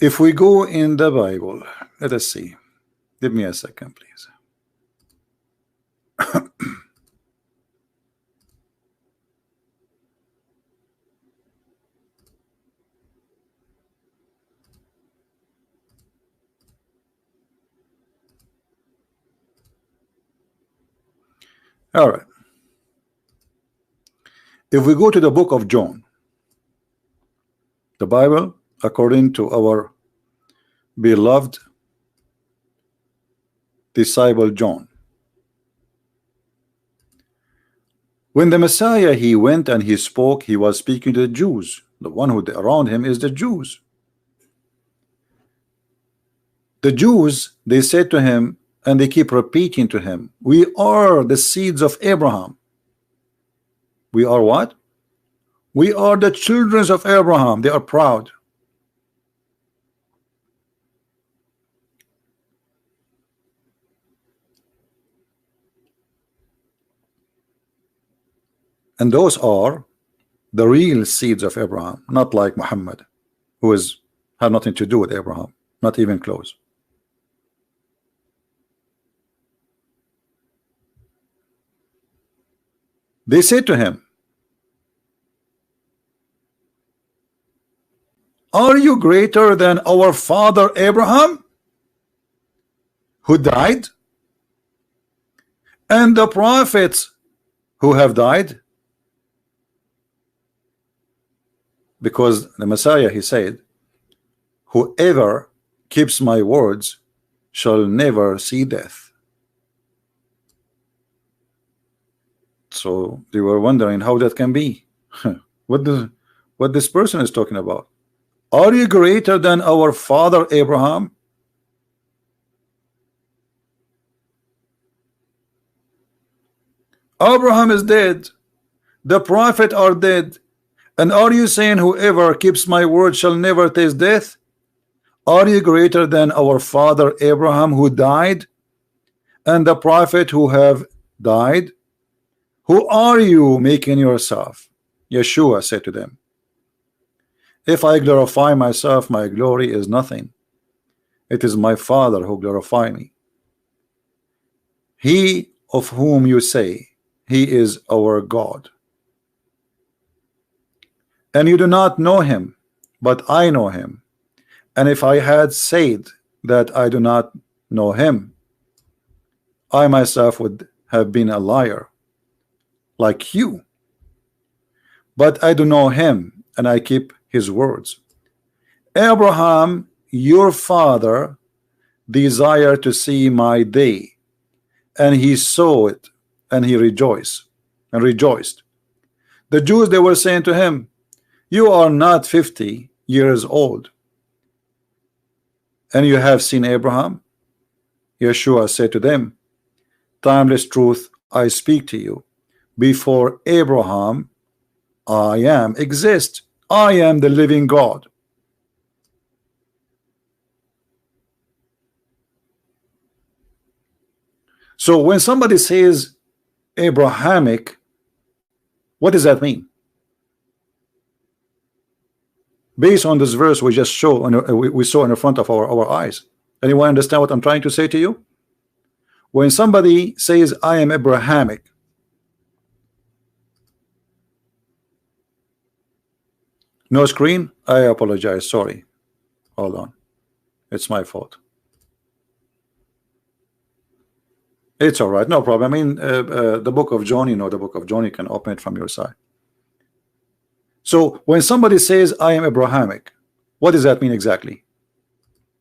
If we go in the Bible, let us see. Give me a second, please. All right. If we go to the book of John, the Bible, according to our beloved disciple John, when the Messiah he went and he spoke, he was speaking to the Jews. The one who around him is the Jews. The Jews, they said to him, and they keep repeating to him, we are the seeds of Abraham. We are what? We are the children of Abraham. They are proud. And those are the real seeds of Abraham, not like Muhammad, who have nothing to do with Abraham, not even close. They said to him, are you greater than our father Abraham, who died, and the prophets who have died? Because the Messiah, he said, whoever keeps my words shall never see death. So they were wondering how that can be. what this person is talking about. Are you greater than our father Abraham? Abraham is dead. The prophet are dead. And are you saying whoever keeps my word shall never taste death? Are you greater than our father Abraham, who died, and the prophet who have died? Who are you making yourself? Yeshua said to them, If I glorify myself, my glory is nothing. It is my Father who glorify me. He of whom you say he is our God, and you do not know him, but I know him. And if I had said that I do not know him, I myself would have been a liar like you. But I do know him, and I keep his words. Abraham, your father, desired to see my day, and he saw it, and he rejoiced. The Jews, they were saying to him, you are not 50 years old, and you have seen Abraham? Yeshua said to them, timeless truth I speak to you. Before Abraham, I am exist. I am the living God. So when somebody says Abrahamic, what does that mean? Based on this verse we just saw, we saw in the front of our eyes. Anyone understand what I'm trying to say to you? When somebody says I am Abrahamic, no screen? I apologize, sorry. Hold on. It's my fault. It's all right, no problem. I mean, the book of John, you know, the book of John, you can open it from your side. So when somebody says I am Abrahamic, what does that mean exactly?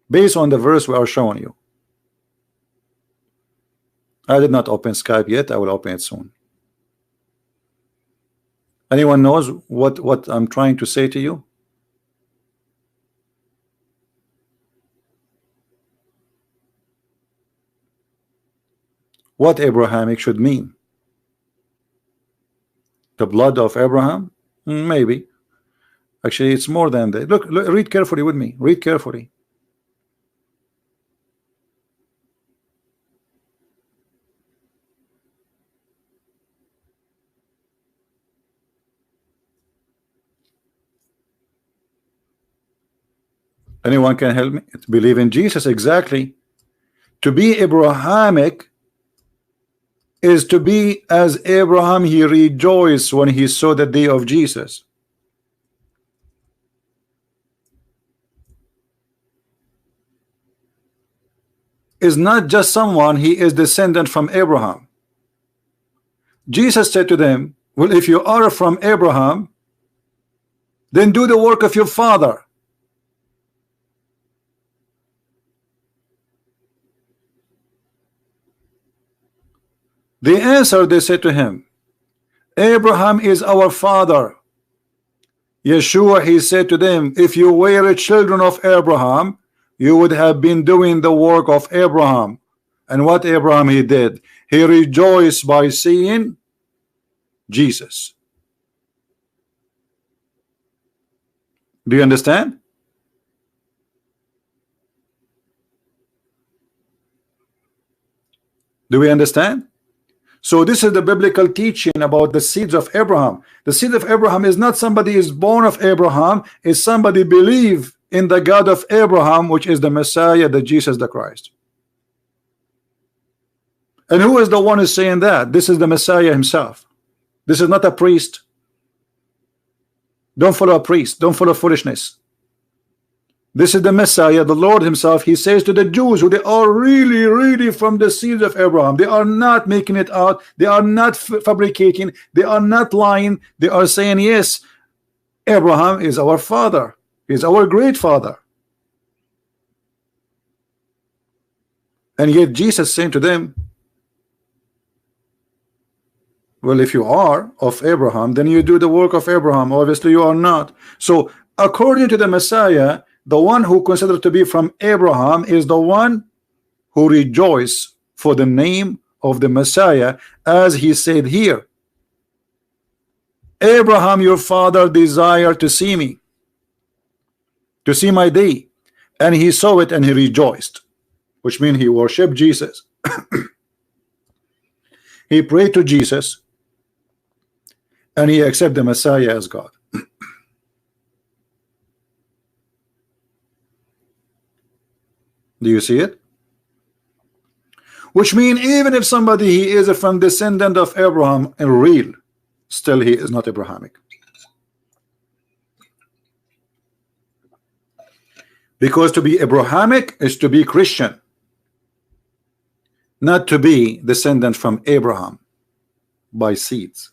Based on the verse we are showing you. I did not open Skype yet. I will open it soon. Anyone knows what I'm trying to say to you? What Abrahamic should mean? The blood of Abraham? Maybe. Actually, it's more than that. Look, read carefully with me. Read carefully. Anyone can help me? To believe in Jesus, exactly. To be Abrahamic is to be as Abraham. He rejoiced when he saw the day of Jesus. Is not just someone, he is descendant from Abraham. Jesus said to them, well, if you are from Abraham, then do the work of your father. The answer, they said to him, Abraham is our father. Yeshua, he said to them, if you were children of Abraham, you would have been doing the work of Abraham. And what Abraham he did? He rejoiced by seeing Jesus. Do you understand? Do we understand? So this is the biblical teaching about the seeds of Abraham. The seed of Abraham is not somebody is born of Abraham, is somebody believe in the God of Abraham, which is the Messiah, the Jesus the Christ. And who is the one who's saying that? This is the Messiah himself. This is not a priest. Don't follow a priest. Don't follow foolishness. This is the Messiah, the Lord himself. He says to the Jews who they are really from the seeds of Abraham. They are not making it out. They are not fabricating. They are not lying. They are saying, yes, Abraham is our father. He is our great father. And yet Jesus saying to them, well, if you are of Abraham, then you do the work of Abraham. Obviously you are not. So according to the Messiah, the one who considered to be from Abraham is the one who rejoice for the name of the Messiah, as he said here, Abraham your father desired to see me, to see my day, and he saw it and he rejoiced, which means he worshiped Jesus. He prayed to Jesus and he accepted the Messiah as God. Do you see it? Which means even if somebody he is from descendant of Abraham in real, still he is not Abrahamic. Because to be Abrahamic is to be Christian, not to be descendant from Abraham by seeds.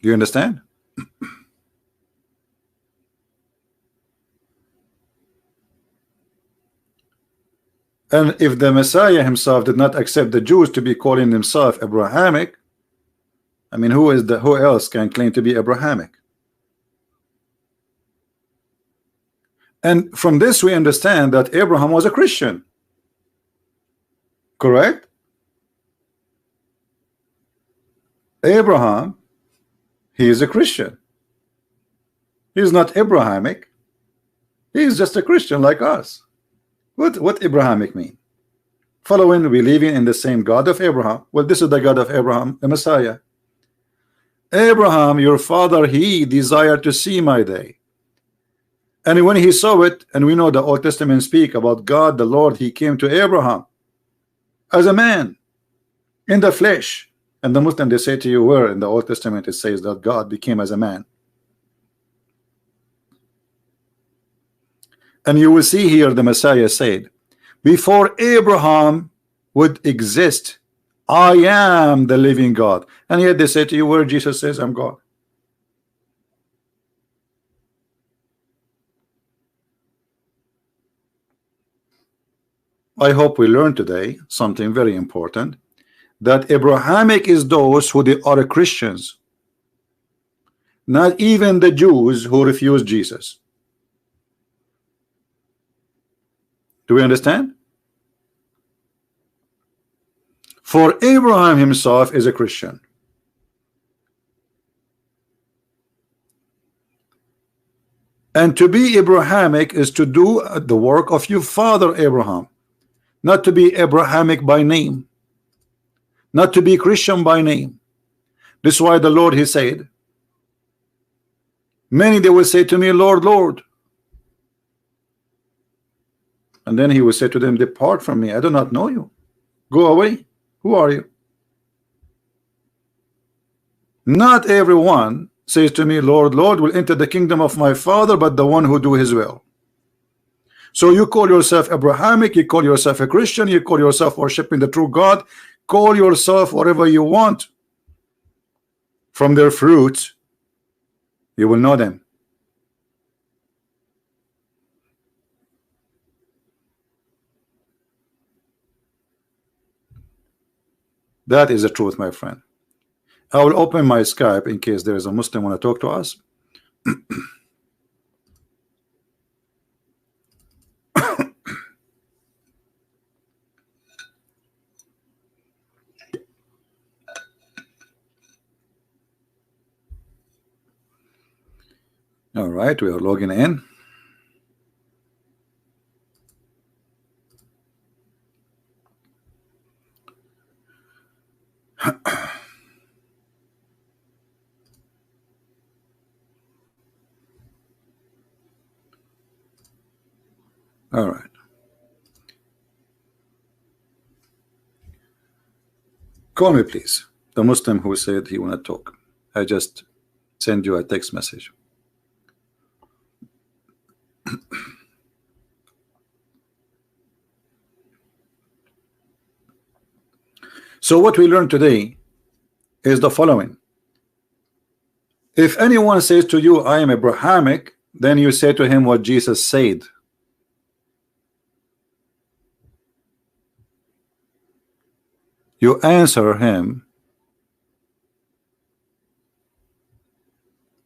Do you understand? And if the Messiah himself did not accept the Jews to be calling himself Abrahamic, I mean, who else can claim to be Abrahamic? And from this we understand that Abraham was a Christian. Correct? Abraham, he is a Christian. He is not Abrahamic. He is just a Christian like us. What Abrahamic mean? Following, believing in the same God of Abraham. Well, this is the God of Abraham, the Messiah. Abraham, your father, he desired to see my day. And when he saw it, and we know the Old Testament speak about God, the Lord, he came to Abraham as a man in the flesh. And the Muslim, they say to you, where in the Old Testament it says that God became as a man. And you will see here the Messiah said, before Abraham would exist, I am the living God. And yet they say to you, where Jesus says, I'm God. I hope we learn today something very important, that Abrahamic is those who they are Christians, not even the Jews who refuse Jesus. Do we understand? For Abraham himself is a Christian. And to be Abrahamic is to do the work of your father Abraham, not to be Abrahamic by name, not to be Christian by name. This is why the Lord, he said, many they will say to me, Lord, Lord. And then he will say to them, depart from me, I do not know you. Go away. Who are you? Not everyone says to me, Lord, Lord, will enter the kingdom of my Father, but the one who do his will. So you call yourself Abrahamic, you call yourself a Christian, you call yourself worshiping the true God, call yourself whatever you want. From their fruits, you will know them. That is the truth, my friend. I will open my Skype in case there is a Muslim want to talk to us. All right, we are logging in. All right. Call me, please. The Muslim who said he want to talk. I just send you a text message. So what we learned today is the following. If anyone says to you, I am Abrahamic, then you say to him what Jesus said. You answer him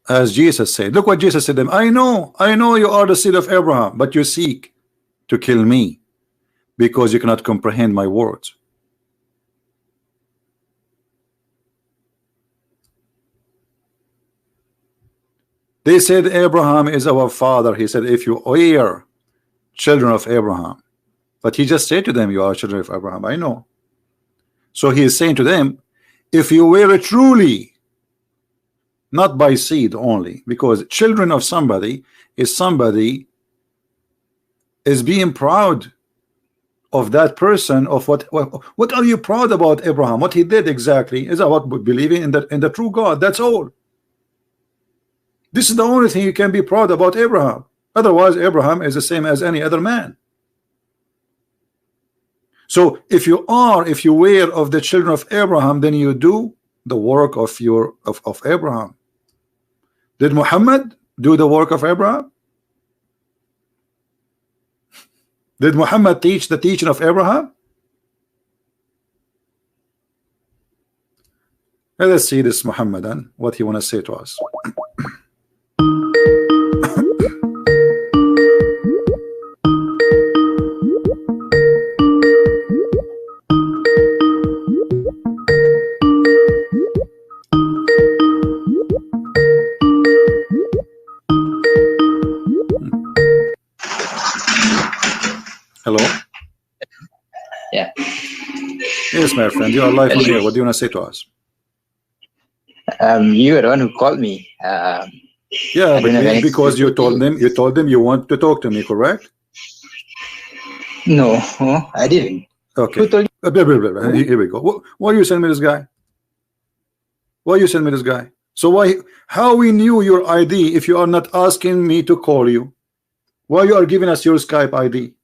as Jesus said. Look what Jesus said to them. I know you are the seed of Abraham, but you seek to kill me because you cannot comprehend my words. They said Abraham is our father. He said, if you are children of Abraham. But he just said to them, you are children of Abraham. I know. So he is saying to them, if you were truly, not by seed only, because children of somebody is somebody is being proud of that person, of what are you proud about Abraham? What he did exactly is about believing in the true God. That's all. This is the only thing you can be proud about Abraham. Otherwise, Abraham is the same as any other man. So if you were of the children of Abraham, then you do the work of Abraham. Did Muhammad do the work of Abraham? Did Muhammad teach the teaching of Abraham? Let's see this Mohammedan, what he want to say to us. Hello? Yeah. Yes, my friend, you are live on here. What do you want to say to us? You were the one who called me. Yeah, but because you told them you want to talk to me, correct? No, I didn't. Okay. Who told you? Here we go. Why you send me this guy? Why you send me this guy? So how we knew your ID if you are not asking me to call you? Why you are giving us your Skype ID?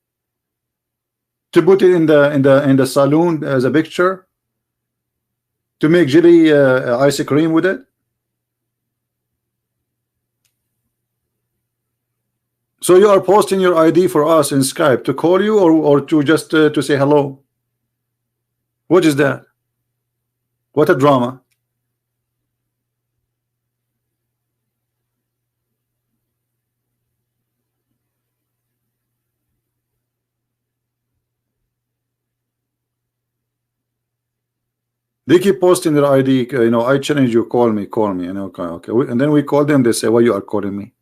To put it in the saloon as a picture? To make jelly ice cream with it? So you are posting your ID for us in Skype to call you, or to just to say hello? What is that? What a drama. They keep posting their ID, I challenge you, call me, and okay. And then we call them, they say, why you are calling me?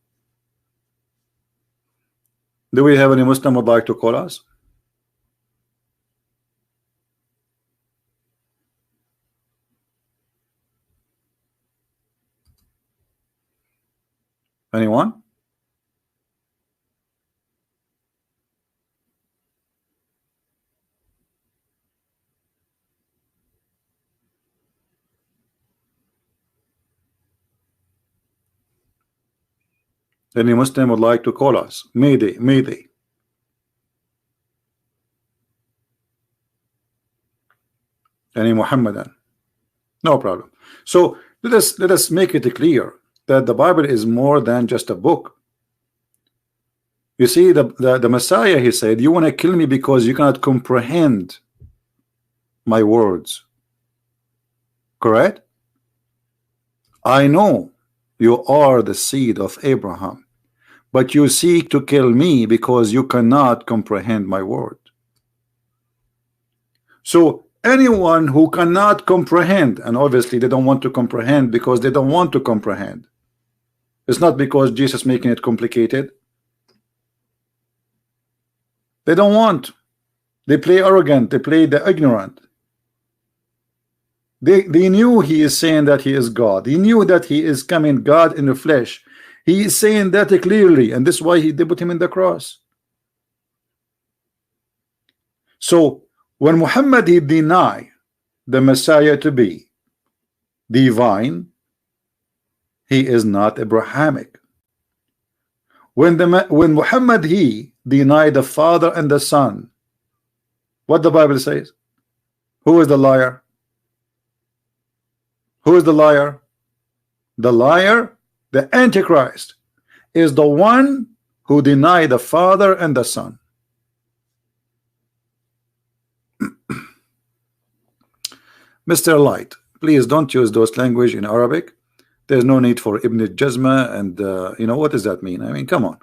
Do we have any Muslim would like to call us? Anyone? Any Muslim would like to call us? Mayday, Mayday. Any Mohammedan? No problem. So let us make it clear that the Bible is more than just a book. You see, the Messiah, he said, you want to kill me because you cannot comprehend my words. Correct? I know you are the seed of Abraham, but you seek to kill me because you cannot comprehend my word. So anyone who cannot comprehend, and obviously they don't want to comprehend because they don't want to comprehend. It's not because Jesus making it complicated. They don't want. They play arrogant. They play the ignorant. They knew he is saying that he is God. He knew that he is coming God in the flesh. He is saying that clearly, and this is why they put him in the cross. So when Muhammad he denied the Messiah to be divine, he is not Abrahamic. When Muhammad he denied the Father and the Son, what the Bible says? Who is the liar? Who is the liar? The liar, the Antichrist, is the one who denied the Father and the Son. Mr. Light, please don't use those language in Arabic. There's no need for Ibn Jazma, and what does that mean? I mean, come on.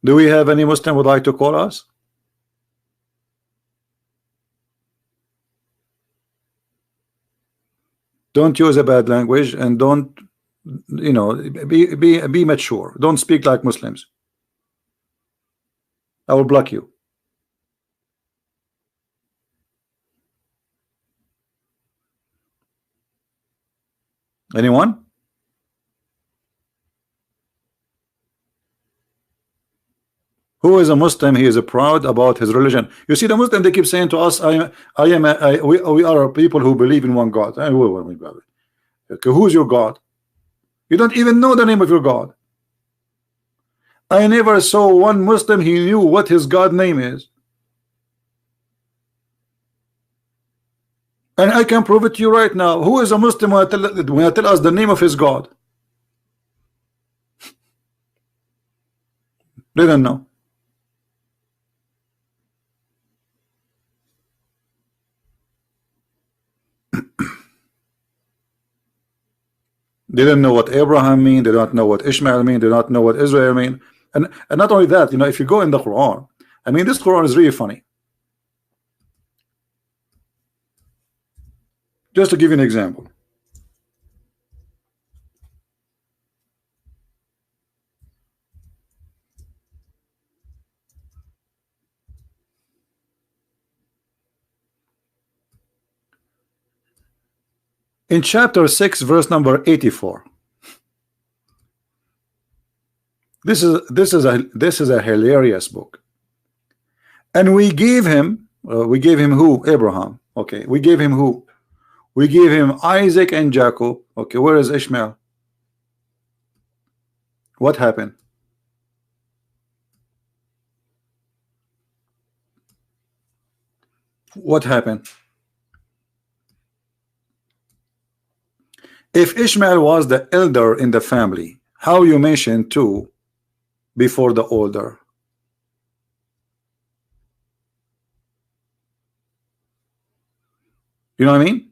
Do we have any Muslim would like to call us? Don't use a bad language, and don't be mature. Don't speak like Muslims. I will block you. Anyone? Who is a Muslim? He is proud about his religion. You see, the Muslim, they keep saying to us, we are people who believe in one God. Okay, who's your God? You don't even know the name of your God. I never saw one Muslim he knew what his God name is. And I can prove it to you right now. Who is a Muslim when I tell us the name of his God? They don't know. They don't know what Abraham mean. They don't know what Ishmael mean. They don't know what Israel mean. And not only that, you know, if you go in the Quran, I mean, this Quran is really funny. Just to give you an example. In chapter 6, verse number 84. This is a hilarious book. And we gave him who? Abraham. Okay, we gave him who? We gave him Isaac and Jacob. Okay, where is Ishmael? What happened? What happened? If Ishmael was the elder in the family, how you mentioned two before the older? You know what I mean?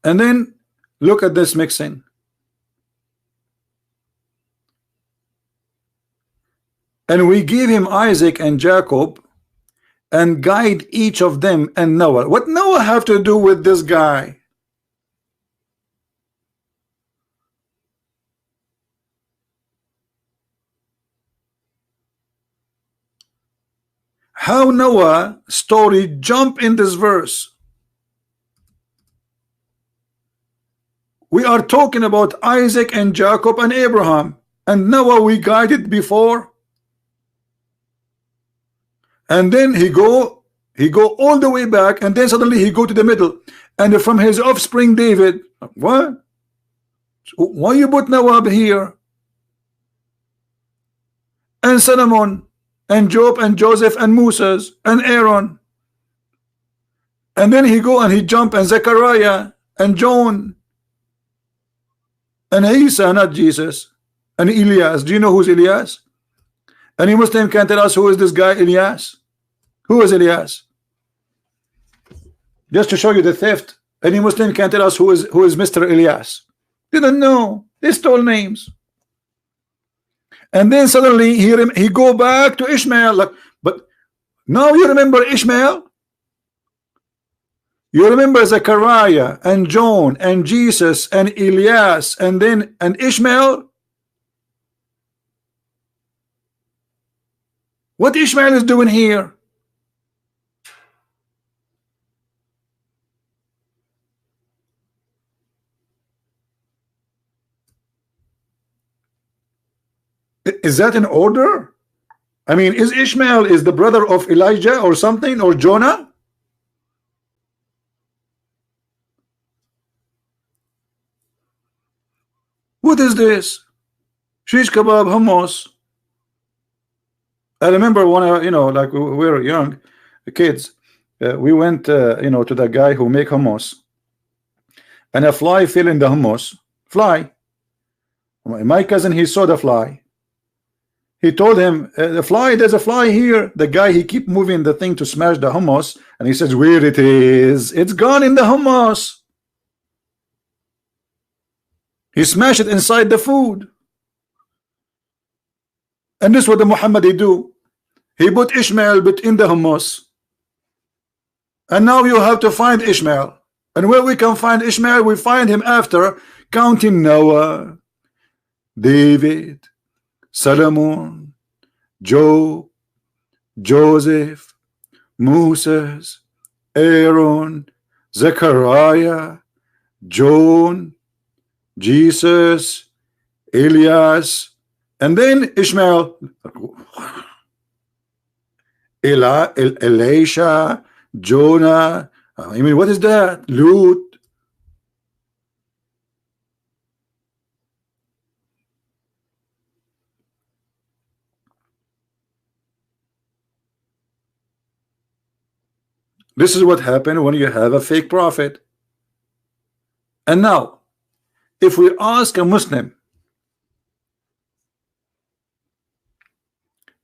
And then look at this mixing. And we give him Isaac and Jacob and guide each of them and Noah. What Noah have to do with this guy? How Noah story jump in this verse? We are talking about Isaac and Jacob and Abraham, and Noah we guided before, and then he go all the way back, and then suddenly he go to the middle, and from his offspring David. What? Why you put Noah here? And Solomon and Job and Joseph and Moses and Aaron, and then he go and he jump and Zechariah and John and Isa, not Jesus, and Elias. Do you know who's Elias? Any Muslim can tell us who is this guy Elias? Who is Elias? Just to show you the theft. Any Muslim can tell us who is Mr. Elias? Didn't know. They stole names. And then suddenly he go back to Ishmael. Like, but now you remember Ishmael? You remember Zechariah and John and Jesus and Elias and Ishmael? What Ishmael is doing here? Is that in order? I mean, is Ishmael is the brother of Elijah or something, or Jonah? What is this? Shish kebab, hummus. I remember when like we were young kids, we went, to the guy who make hummus, and a fly fell in the hummus. Fly. My cousin, he saw the fly. He told him, the fly, there's a fly here. The guy, he keep moving the thing to smash the hummus, and he says, where it is? It's gone in the hummus. He smashed it inside the food. And this is what the Mohammedan do. He put Ishmael in the hummus. And now you have to find Ishmael. And where we can find Ishmael, we find him after counting Noah, David, Solomon, Job, Joseph, Moses, Aaron, Zechariah, John, Jesus, Elias, and then Ishmael, Elisha, Jonah. I mean, what is that? Lut. This is what happened when you have a fake prophet. And now, if we ask a Muslim,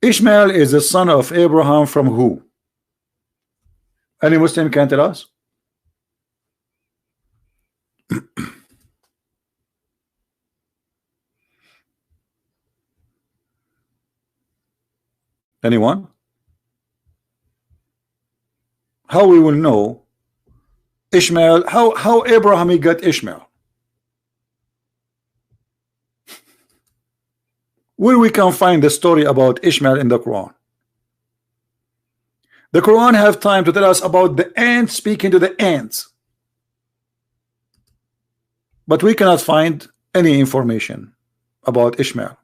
Ishmael is the son of Abraham from who? Any Muslim can tell us? Anyone? How we will know Ishmael? How Abraham he got Ishmael? Where we can find the story about Ishmael in the Quran? The Quran have time to tell us about the ants speaking to the ants, but we cannot find any information about Ishmael.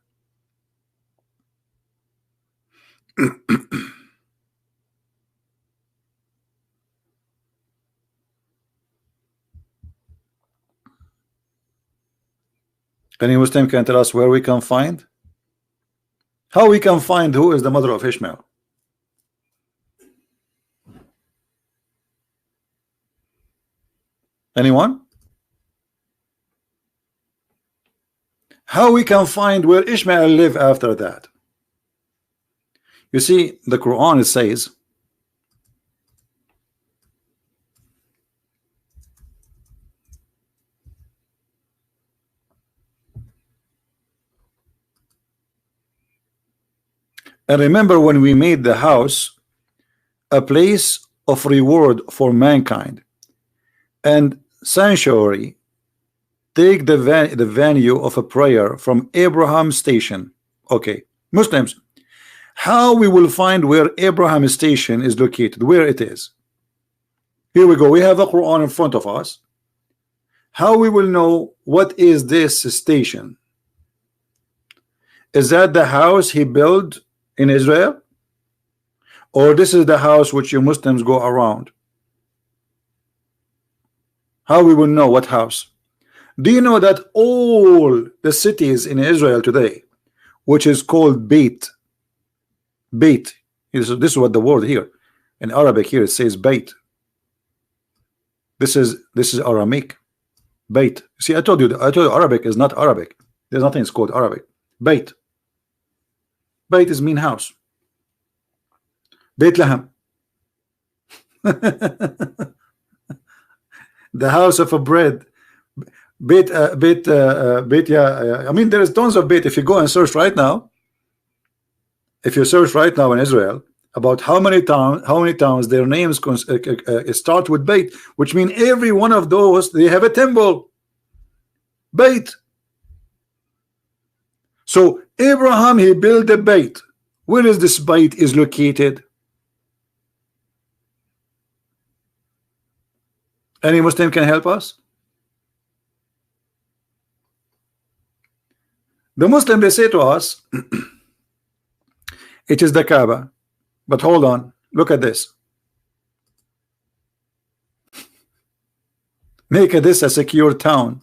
Any Muslim can tell us where we can find? How we can find who is the mother of Ishmael? Anyone? How we can find where Ishmael lived after that? You see, the Quran, it says, and remember when we made the house a place of reward for mankind and sanctuary, take the venue of a prayer from Abraham's station. Okay, Muslims, how we will find where Abraham's station is located, where it is? Here we go. We have the Quran in front of us. How we will know what is this station? Is that the house he built in Israel, or this is the house which you Muslims go around? How we will know what house? Do you know that all the cities in Israel today, which is called Beit, this is what the word here in Arabic here it says Beit. This is Aramaic. Beit. See, I told you Arabic is not Arabic. There's nothing it's called Arabic. Beit. Beit is mean house. Bethlehem. The house of a bread. Yeah. I mean, there is tons of Beit. If you go and search right now, if you search right now in Israel about how many towns their names start with Beit, which means every one of those they have a temple. Beit. So Abraham he built a Beit. Where is this Beit is located? Any Muslim can help us? The Muslim they say to us it is the Kaaba, but hold on, look at this. Make this a secure town.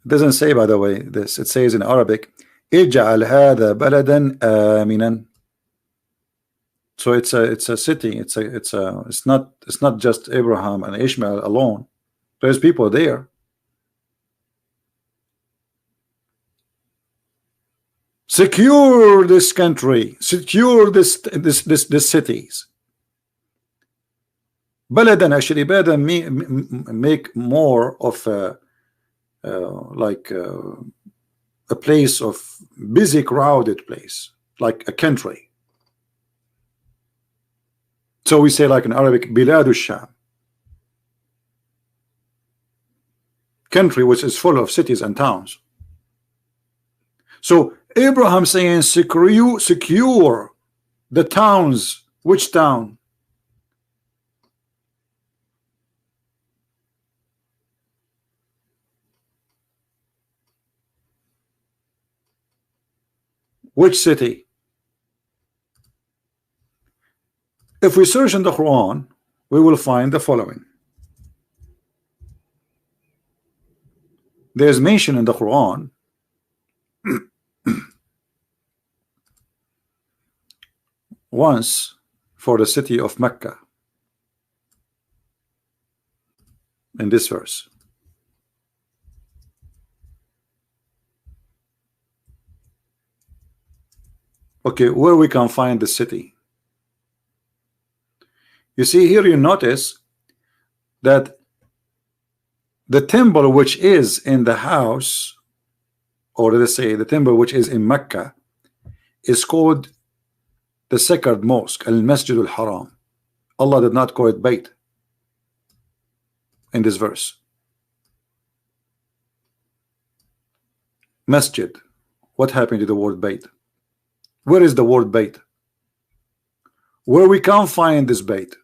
It doesn't say, by the way, this. It says in Arabic, اجعل هذا بلدا آمنا. So it's a city. It's not just Abraham and Ishmael alone. There's people there. Secure this country. Secure this cities. Baladan, actually, better make more of like a place of busy, crowded place, like a country. So we say, like in Arabic, Biladu Sham, country which is full of cities and towns. So Abraham saying secure the towns. Which town? Which city? If we search in the Quran, we will find the following. There's mention in the Quran once for the city of Mecca in this verse. Okay, where we can find the city? You see here, you notice that the temple which is in the house, or let's say the temple which is in Mecca, is called the sacred mosque, al-Masjid al-Haram. Allah did not call it Bayt in this verse. Masjid. What happened to the word Bayt? Where is the word Bayt? Where we can't find this Bayt?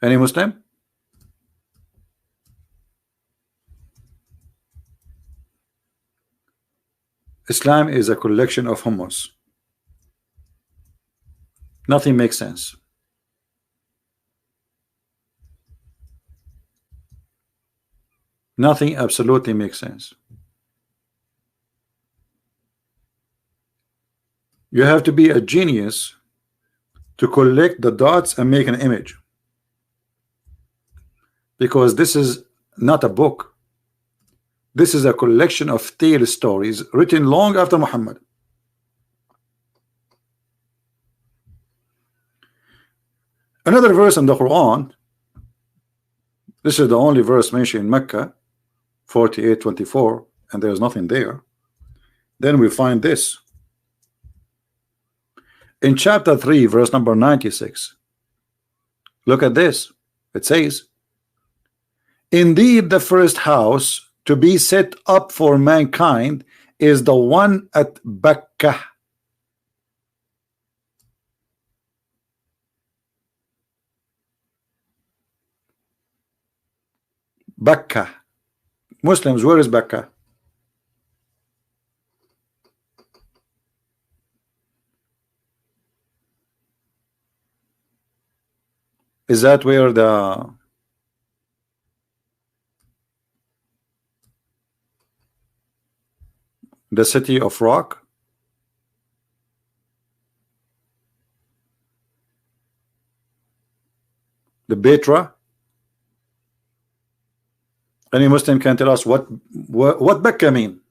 Any Muslim? Islam is a collection of hummus. Nothing makes sense. Nothing absolutely makes sense. You have to be a genius to collect the dots and make an image, because this is not a book. This is a collection of tale stories written long after Muhammad. Another verse in the Quran, this is the only verse mentioned in Mecca, 48:24, and there's nothing there. Then we find this in chapter 3, verse number 96. Look at this. It says, indeed the first house to be set up for mankind is the one at Bakkah. Bakkah. Muslims, where is Bakkah? Is that where the city of rock? The Betra? Any Muslim can tell us what Bakkah mean?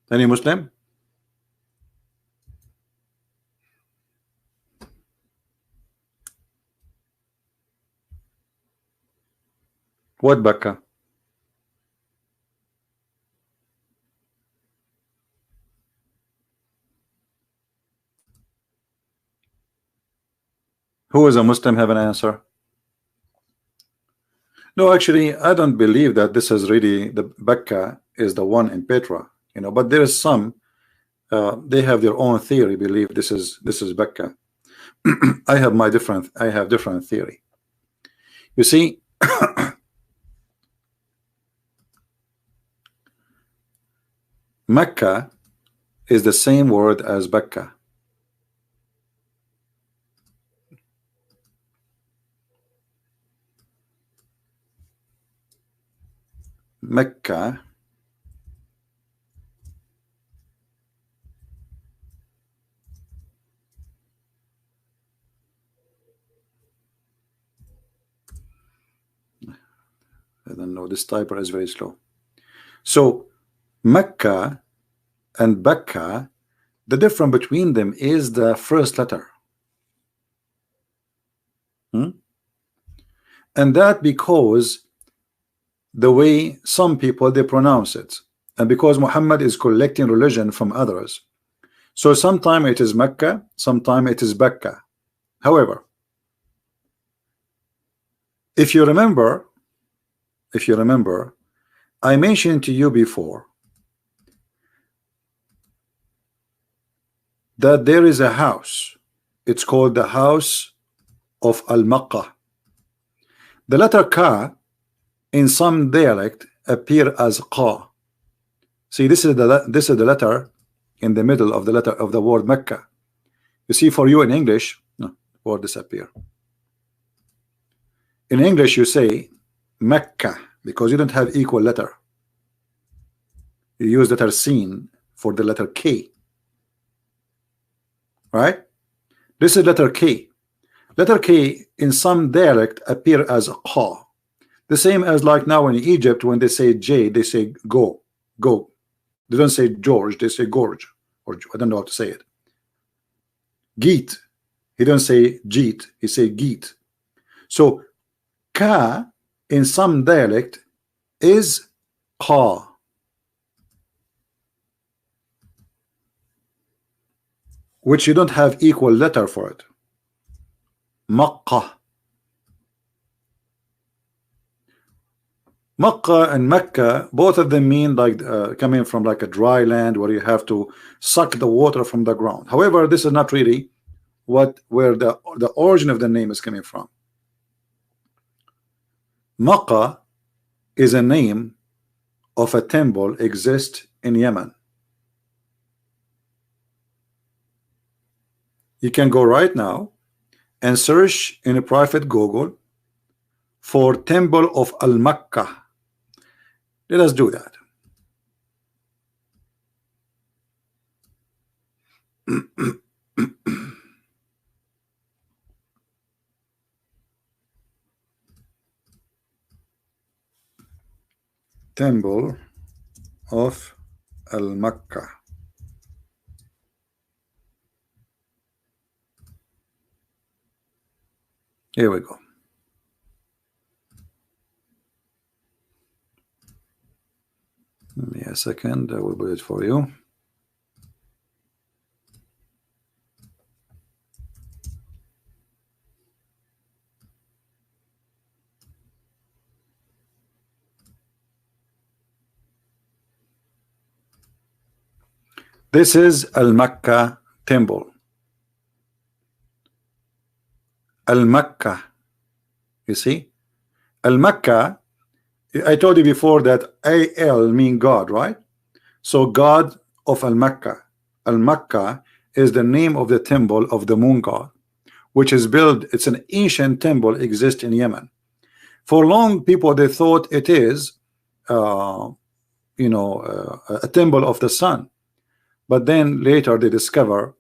Any Muslim? What Bakkah? Who is a Muslim have an answer? No, actually, I don't believe that this is really the Bakkah is the one in Petra, you know, but there is some they have their own theory, believe this is Bakkah. I have different theory. You see, Mecca is the same word as Bakkah. Mecca I don't know, this typer is very slow. So Mecca and Bakkah, the difference between them is the first letter. And that because the way some people they pronounce it, and because Muhammad is collecting religion from others, so sometime it is Mecca, sometime it is Bakkah. However, if you remember, I mentioned to you before that there is a house. It's called the house of Al-Makkah. The letter Ka in some dialect appear as Qa. See, this is the letter in the middle of the letter of the word Mecca. You see, for you in English, no, word disappear. In English, you say Mecca because you don't have equal letter. You use letter Sin for the letter K. Right? This is letter K. Letter K in some dialect appear as Qa. The same as like now in Egypt, when they say J, they say go, go. They don't say George, they say Gorge, or I don't know how to say it. Geet, he don't say Jeet, he say Geet. So Ka in some dialect is Qa. Which you don't have equal letter for it. Makkah. Makkah and Mecca, both of them mean like coming from like a dry land where you have to suck the water from the ground. However, this is not really where the origin of the name is coming from. Makkah is a name of a temple exists in Yemen. You can go right now and search in a private Google for Temple of Al-Makkah. Let us do that. Temple of Al-Makkah. Here we go. Give me a second, I will put it for you. This is Al-Makkah temple. Al-Makkah. You see? Al-Makkah, I told you before that Al mean God, right? So God of Al-Makkah. Al-Makkah is the name of the temple of the moon god, which is built, it's an ancient temple, exists in Yemen. For long, people, they thought it is a temple of the sun. But then later they discover,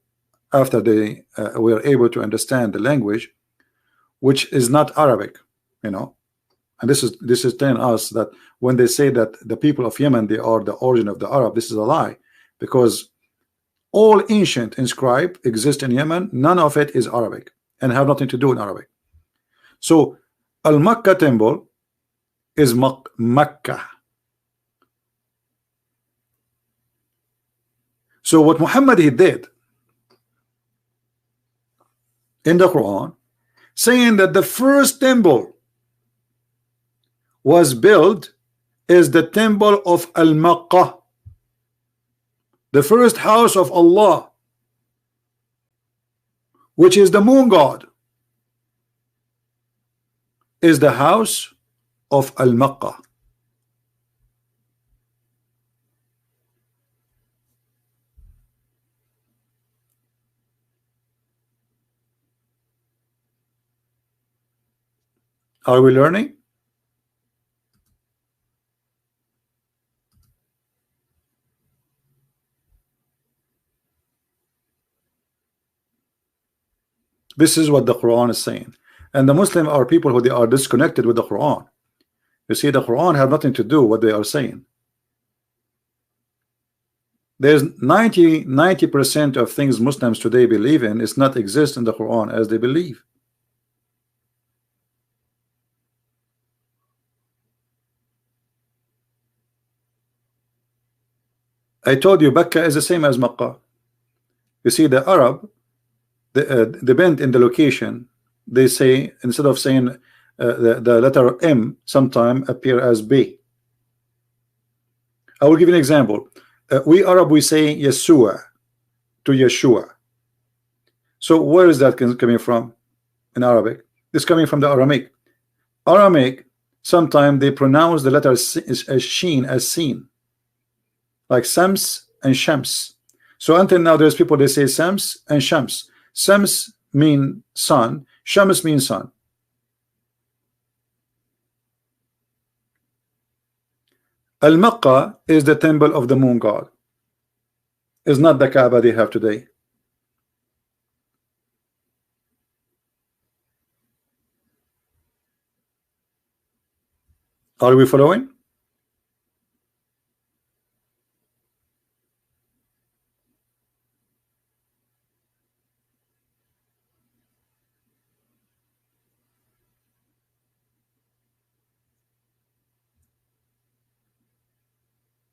after they were able to understand the language, which is not Arabic, and this is telling us that when they say that the people of Yemen, they are the origin of the Arab, this is a lie, because all ancient inscribed exist in Yemen. None of it is Arabic and have nothing to do in Arabic. So Al-Makkah temple is Makkah. So what Muhammad he did in the Quran, saying that the first temple was built is the temple of Al-Makkah, the first house of Allah, which is the moon god, is the house of Al-Makkah. Are we learning? This is what the Quran is saying. And the Muslims are people who they are disconnected with the Quran. You see, the Quran have nothing to do with what they are saying. There's 90% of things Muslims today believe in is not exist in the Quran as they believe. I told you Mecca is the same as Makkah. You see, the Arab, the bend in the location, they say, instead of saying the letter M, sometime appear as B. I will give you an example. We Arab, we say Yeshua to Yeshua. So where is that coming from in Arabic? It's coming from the Aramaic. Aramaic, sometimes they pronounce the letter as sheen, as seen, like Sams and Shams. So until now, there's people they say Sams and Shams. Sams mean sun, Shams means sun. Al-Makkah is the temple of the moon god. It's not the Kaaba they have today. Are we following?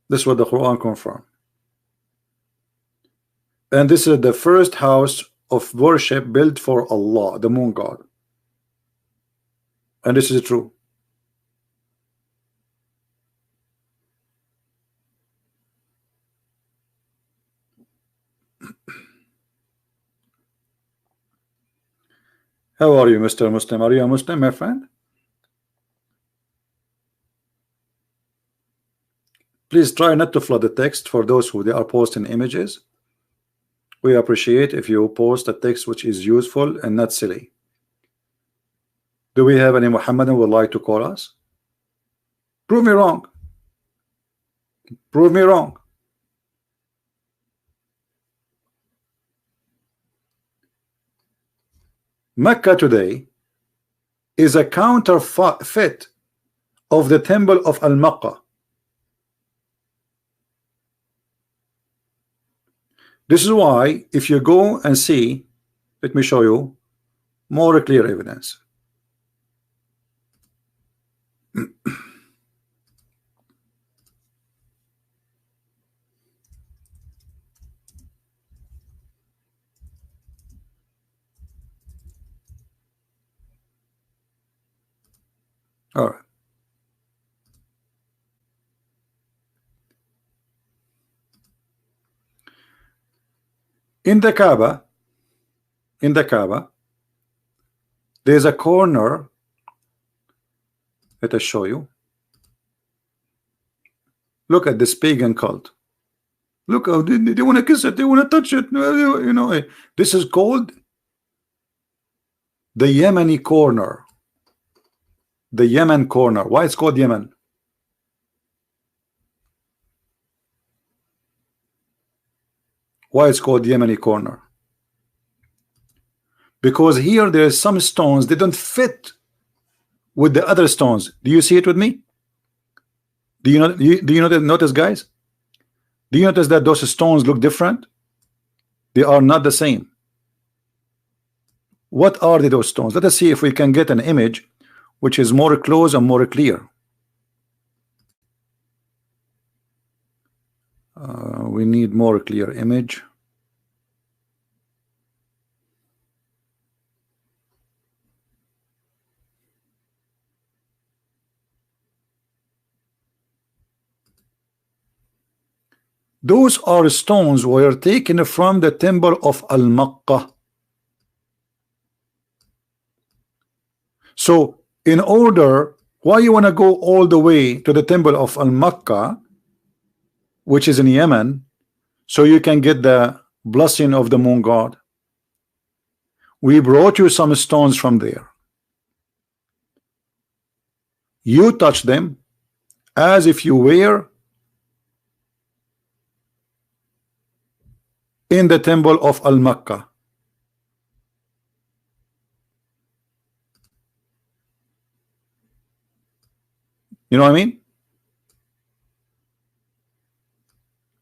This is what the Quran confirms. And this is the first house of worship built for Allah, the moon god. And this is true. How are you, Mr. Muslim? Are you a Muslim, my friend? Please try not to flood the text for those who they are posting images. We appreciate if you post a text which is useful and not silly. Do we have any Mohammedan who would like to call us? Prove me wrong. Prove me wrong. Mecca today is a counterfeit of the temple of Al-Makkah. This is why if you go and see, let me show you more clear evidence. All right. In the Kaaba, there's a corner. Let us show you. Look at this pagan cult. Look how they want to kiss it, they want to touch it. You know, this is called the Yemeni corner. The Yemen corner. Why it's called Yemen? Why it's called Yemeni corner? Because here there are some stones they don't fit with the other stones. Do you see it with me? Do you notice, guys? Do you notice that those stones look different? They are not the same. What are those stones? Let us see if we can get an image which is more close and more clear. We need more clear image. Those are stones were taken from the temple of Al-Makkah. So in order, why you want to go all the way to the temple of Al-Makkah, which is in Yemen, so you can get the blessing of the moon god? We brought you some stones from there. You touch them as if you were in the temple of Al-Makkah. You know what I mean?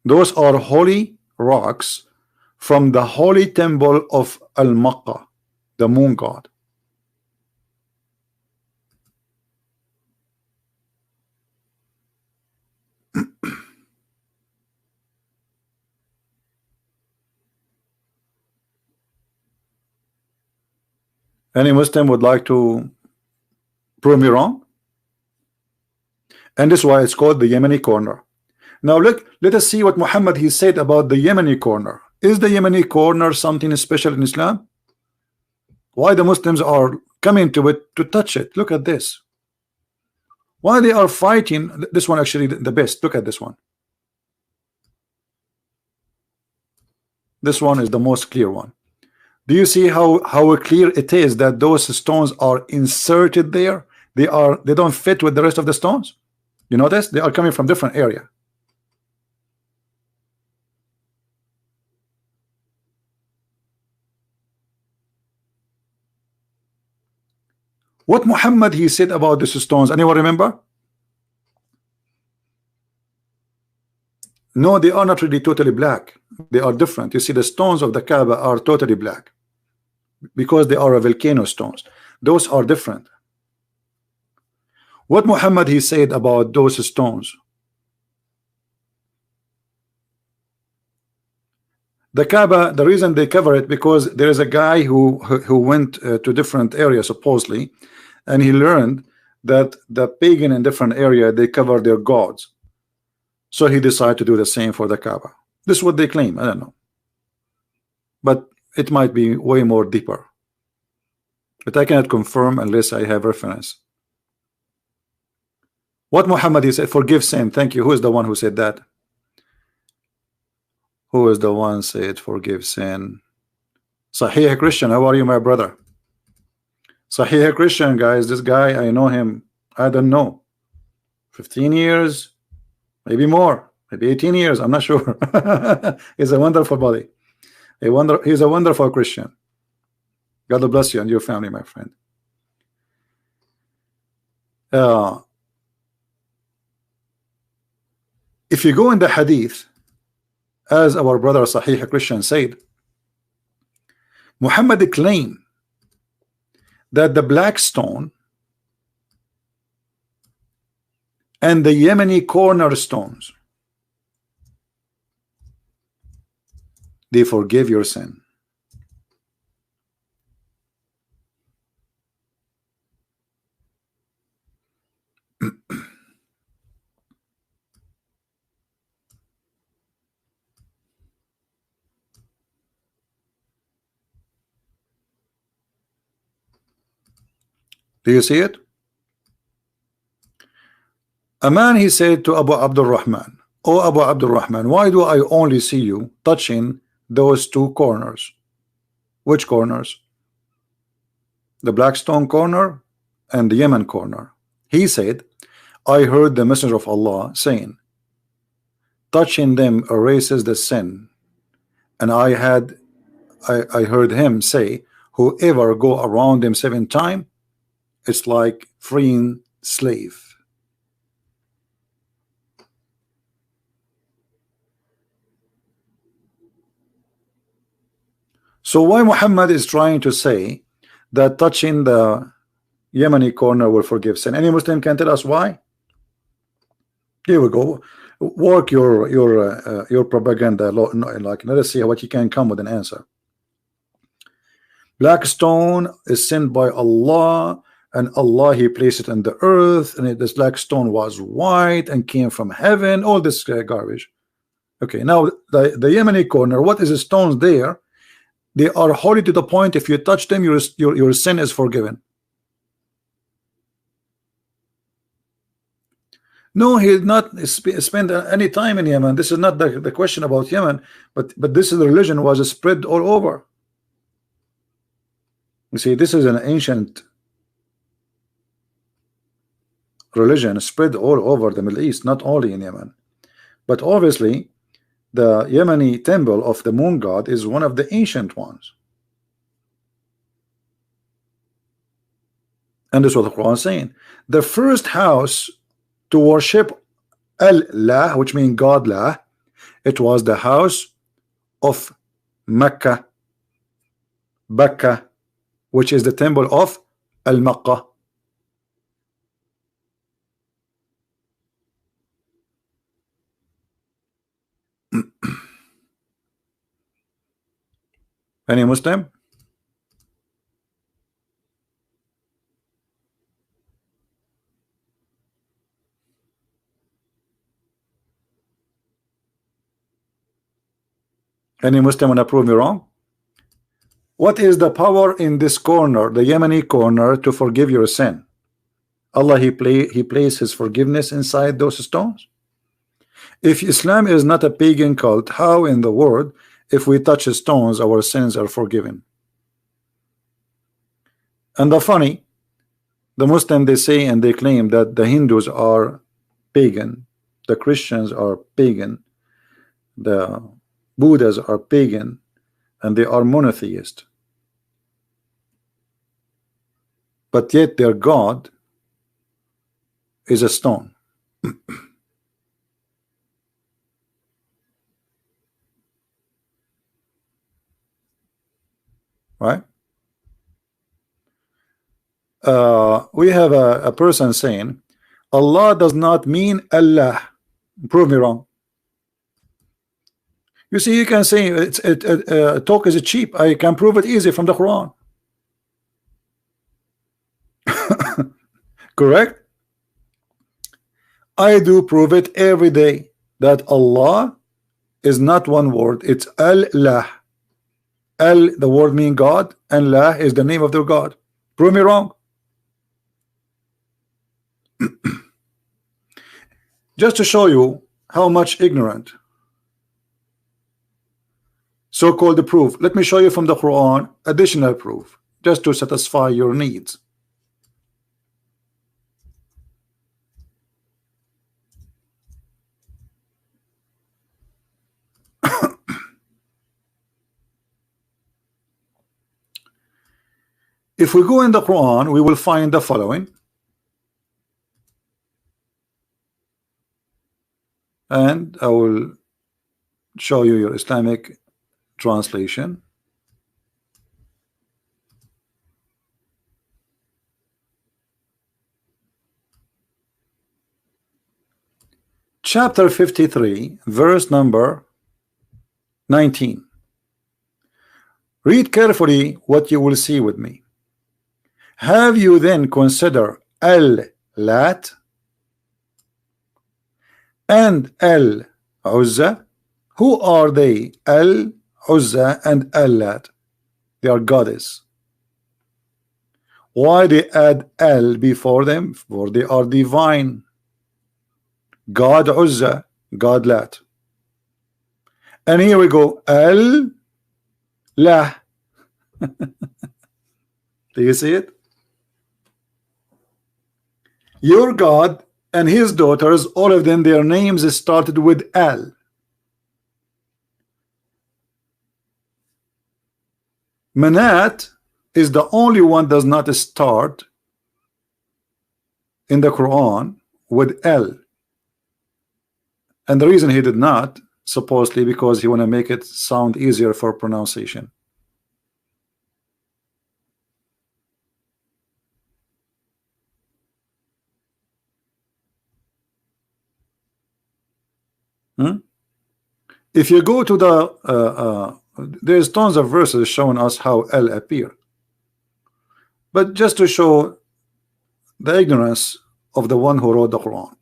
Those are holy rocks from the holy temple of Al-Makkah, the moon god. Any Muslim would like to prove me wrong? And this is why it's called the Yemeni corner. Now look, let us see what Muhammad he said about the Yemeni corner. Is the Yemeni corner something special in Islam? Why the Muslims are coming to it to touch it? Look at this. Why they are fighting this one, actually the best. Look at this one. This one is the most clear one. Do you see how clear it is that those stones are inserted there? They don't fit with the rest of the stones. You notice they are coming from different area. What Muhammad he said about these stones? Anyone remember? No, they are not really totally black. They are different. You see, the stones of the Kaaba are totally black because they are a volcano stones. Those are different. What Muhammad he said about those stones? The Kaaba, the reason they cover it because there is a guy who went to different areas supposedly, and he learned that the pagan in different area they cover their gods. So he decided to do the same for the Kaaba. This is what they claim. I don't know, but it might be way more deeper. But I cannot confirm unless I have reference. What Muhammad he said, forgive sin. Thank you. Who is the one who said that? Who is the one said forgive sin? Sahih Christian, how are you, my brother? Sahih Christian, guys. This guy, I know him. I don't know. 15 years, maybe more, maybe 18 years. I'm not sure. He's a wonderful body. He's a wonderful Christian. God bless you and your family, my friend. If you go in the hadith, as our brother Sahih Christian said, Muhammad claimed that the black stone and the Yemeni cornerstones, they forgive your sin. Do you see it? A man he said to Abu Abdul Rahman, "Oh Abu Abdul Rahman, why do I only see you touching those two corners?" Which corners? The black stone corner and the Yemen corner. He said, I heard the Messenger of Allah saying, touching them erases the sin. And I heard him say, whoever go around them 7 times, it's like freeing slave. So why Muhammad is trying to say that touching the Yemeni corner will forgive sin? Any Muslim can tell us why? Here we go. Work your propaganda. Like, let us see what you can come with an answer. Black stone is sent by Allah, and Allah he placed it in the earth, and this black stone was white and came from heaven. All this garbage. Okay, now the Yemeni corner. What is the stones there? They are holy to the point if you touch them, your sin is forgiven. No, he did not spend any time in Yemen. This is not the question about Yemen, but this is the religion was spread all over. You see, this is an ancient religion spread all over the Middle East, not only in Yemen. But obviously, the Yemeni temple of the moon god is one of the ancient ones. And this is what the Quran is saying. The first house to worship Allah, which means God lah, it was the house of Mecca, Bakka, which is the temple of Al-Makkah. Any Muslim? Any Muslim want to prove me wrong? What is the power in this corner, the Yemeni corner, to forgive your sin? Allah, he placed his forgiveness inside those stones. If Islam is not a pagan cult, how in the world, if we touch stones, our sins are forgiven? And the funny, the Muslim, they say and they claim that the Hindus are pagan, the Christians are pagan, the Buddhas are pagan, and they are monotheist. But yet their God is a stone. Right? We have a person saying Allah does not mean Allah. Prove me wrong. You see, you can say talk is cheap. I can prove it easy from the Quran. Correct? I do prove it every day that Allah is not one word, it's Allah. Al, the word mean God, and La is the name of their God. Prove me wrong. Just to show you how much ignorant so-called proof, let me show you from the Quran additional proof just to satisfy your needs. If we go in the Quran, we will find the following. And I will show you your Islamic translation. Chapter 53, verse number 19. Read carefully what you will see with me. Have you then considered Al-Lat and Al-Uzza? Who are they? Al-Uzza and Al-Lat. They are goddess. Why they add Al before them? For they are divine. God Uzza, God Lat. And here we go. Al-La. Do you see it? Your God and his daughters, all of them, their names started with Al. Manat is the only one does not start in the Quran with L. And the reason he did not, supposedly because he want to make it sound easier for pronunciation. If you go to the there's tons of verses showing us how L appear, but just to show the ignorance of the one who wrote the Quran.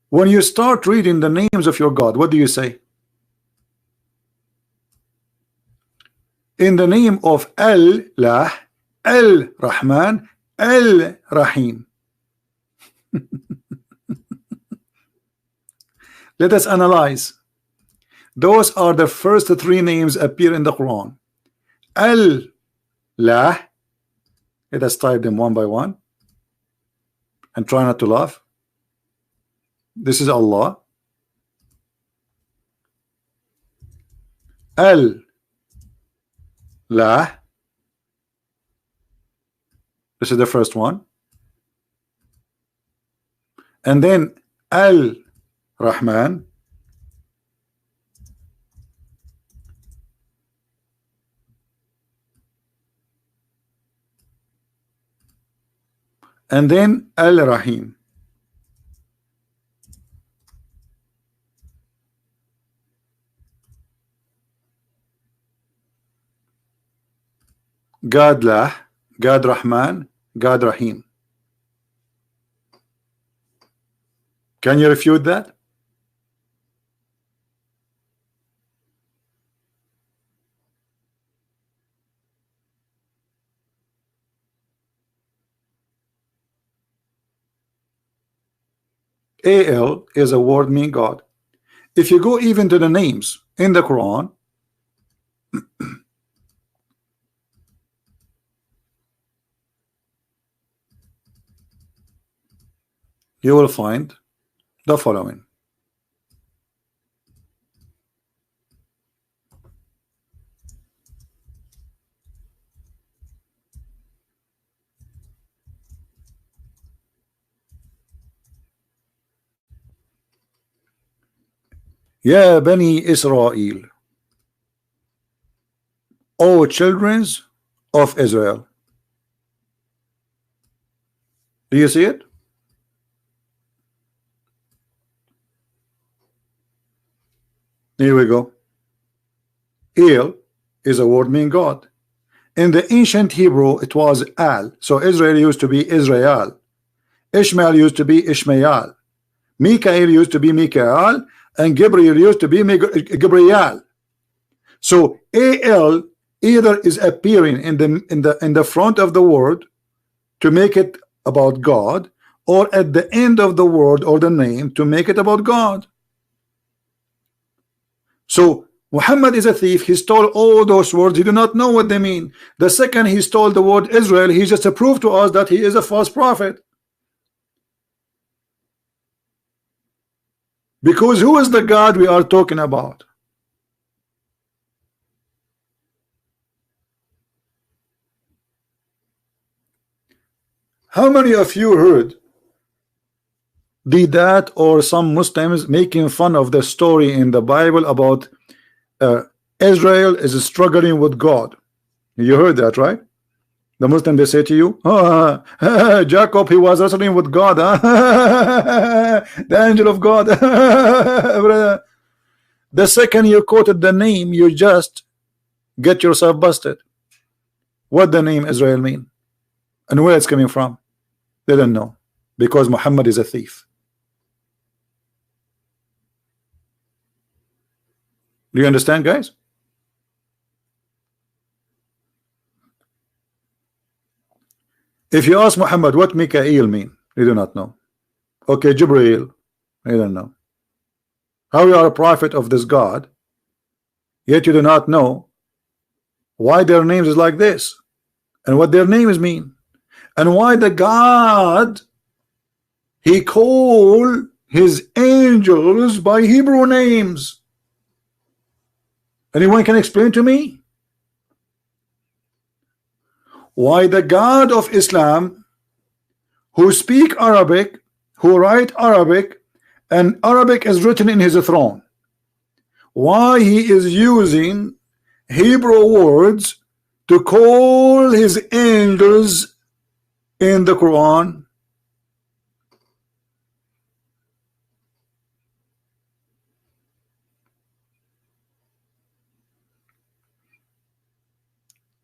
When you start reading the names of your God, what do you say? In the name of Allah, Al-Rahman, Al-Rahim. Let us analyze. Those are the first three names appear in the Quran. Allah. Let us type them one by one and try not to laugh. This is Allah. Allah. This is the first one. And then Al-Rahman. And then Al-Rahim. God Lah, God Rahman, God Rahim. Can you refute that? Al is a word mean God. If you go even to the names in the Quran, you will find the following. Ya Bani Israel, O children of Israel. Do you see it? Here we go. El is a word meaning God. In the ancient Hebrew, it was Al. So Israel used to be Israel. Ishmael used to be Ishmael. Mikael used to be Mikael, and Gabriel used to be Gabriel. So Al either is appearing in the front of the word to make it about God, or at the end of the word or the name to make it about God. So Muhammad is a thief. He stole all those words. He do not know what they mean. The second he stole the word Israel, he just proved to us that he is a false prophet. Because who is the God we are talking about? How many of you heard that or some Muslims making fun of the story in the Bible about Israel is struggling with God? You heard that, right? The Muslim, they say to you, oh, Jacob, he was wrestling with God, the angel of God. The second you quoted the name, you just get yourself busted. What the name Israel mean and where it's coming from? They don't know, because Muhammad is a thief. Do you understand, guys? If you ask Muhammad what Mikael mean, he do not know. Okay, Jibreel, he don't know. How you are a prophet of this God, yet you do not know why their names is like this, and what their names mean, and why the God he called his angels by Hebrew names. Anyone can explain to me why the God of Islam, who speak Arabic, who write Arabic, and Arabic is written in his throne, why he is using Hebrew words to call his angels in the Quran?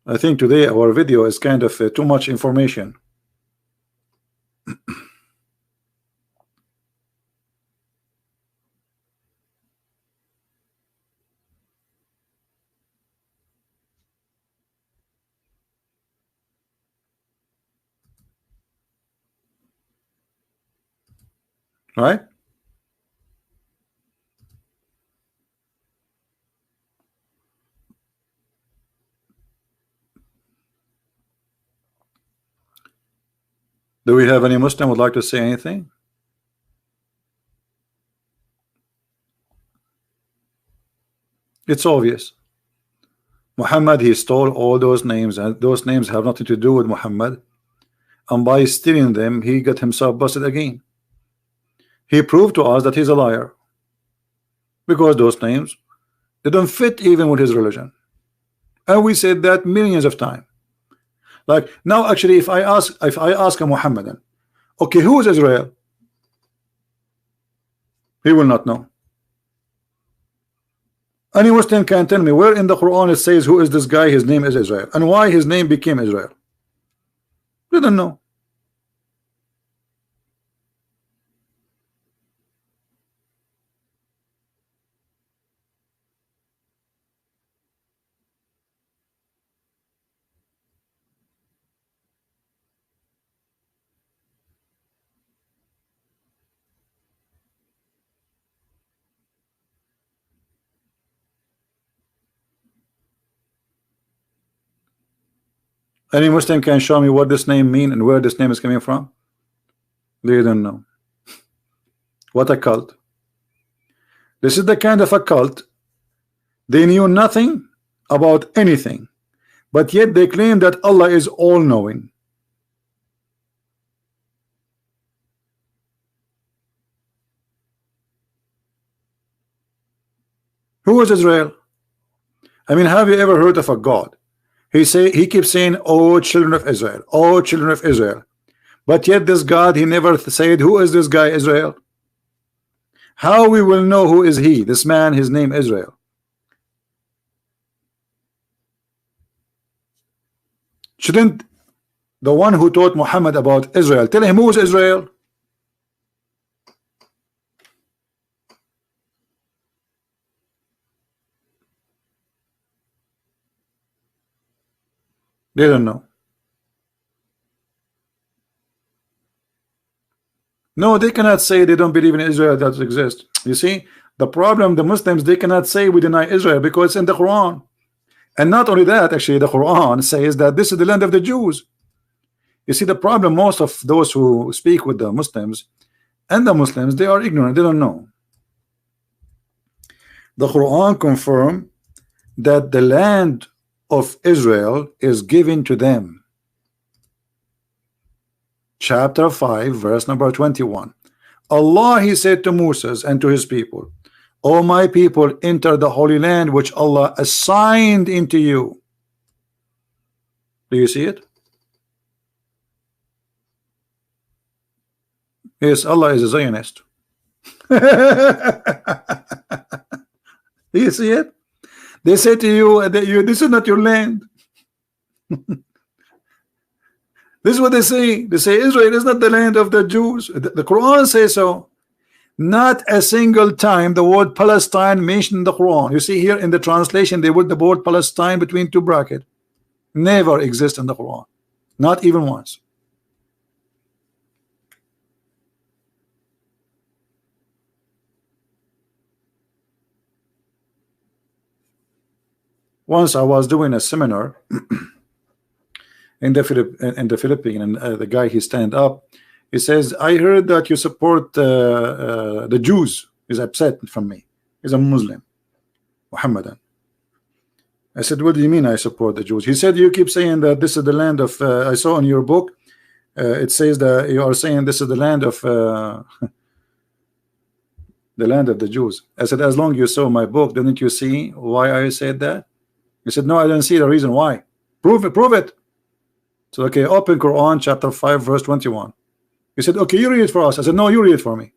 I think today our video is kind of too much information. Right? Do we have any Muslim would like to say anything? It's obvious. Muhammad, he stole all those names, and those names have nothing to do with Muhammad, and by stealing them he got himself busted again. He proved to us that he's a liar, because those names, they don't fit even with his religion, and we said that millions of times. Like now, actually, if I ask a Mohammedan, okay, who is Israel? He will not know. Any Muslim can tell me where in the Quran it says who is this guy, his name is Israel, and why his name became Israel. They don't know. Any Muslim can show me what this name mean and where this name is coming from? They don't know. What a cult. This is the kind of a cult. They knew nothing about anything, but yet they claim that Allah is all-knowing. Who is Israel? I mean, have you ever heard of a God? He keeps saying, "Oh, children of Israel, oh, children of Israel," but yet this God, he never said, "Who is this guy Israel?" How we will know who is he? This man, his name Israel. Shouldn't the one who taught Muhammad about Israel tell him who is Israel? They don't know. No, they cannot say they don't believe in Israel that exists. You see, the problem, the Muslims, they cannot say we deny Israel because it's in the Quran. And not only that, actually, the Quran says that this is the land of the Jews. You see, the problem, most of those who speak with the Muslims and the Muslims, they are ignorant, they don't know. The Quran confirms that the land of Israel is given to them. Chapter 5, verse number 21. Allah, he said to Moses and to his people, "O my people, enter the holy land which Allah assigned into you." Do you see it? Yes, Allah is a Zionist. Do you see it? They say to you that this is not your land. This is what they say. They say Israel is not the land of the Jews. The Quran says so. Not a single time the word Palestine mentioned in the Quran. You see here in the translation they put the word Palestine between two brackets. Never exists in the Quran. Not even once. Once I was doing a seminar in the Philippines, and the guy, he stand up, he says, "I heard that you support the Jews." He's upset from me. He's a Muslim, Mohammedan. I said, "What do you mean I support the Jews?" He said, "You keep saying that this is the land of I saw in your book it says that you are saying this is the land of the land of the Jews." I said, "As long as you saw my book, didn't you see why I said that?" He said, "No, I don't see the reason why." Prove it, prove it. So okay, open Quran chapter 5 verse 21. He said, "Okay, you read it for us." I said, "No, you read it for me."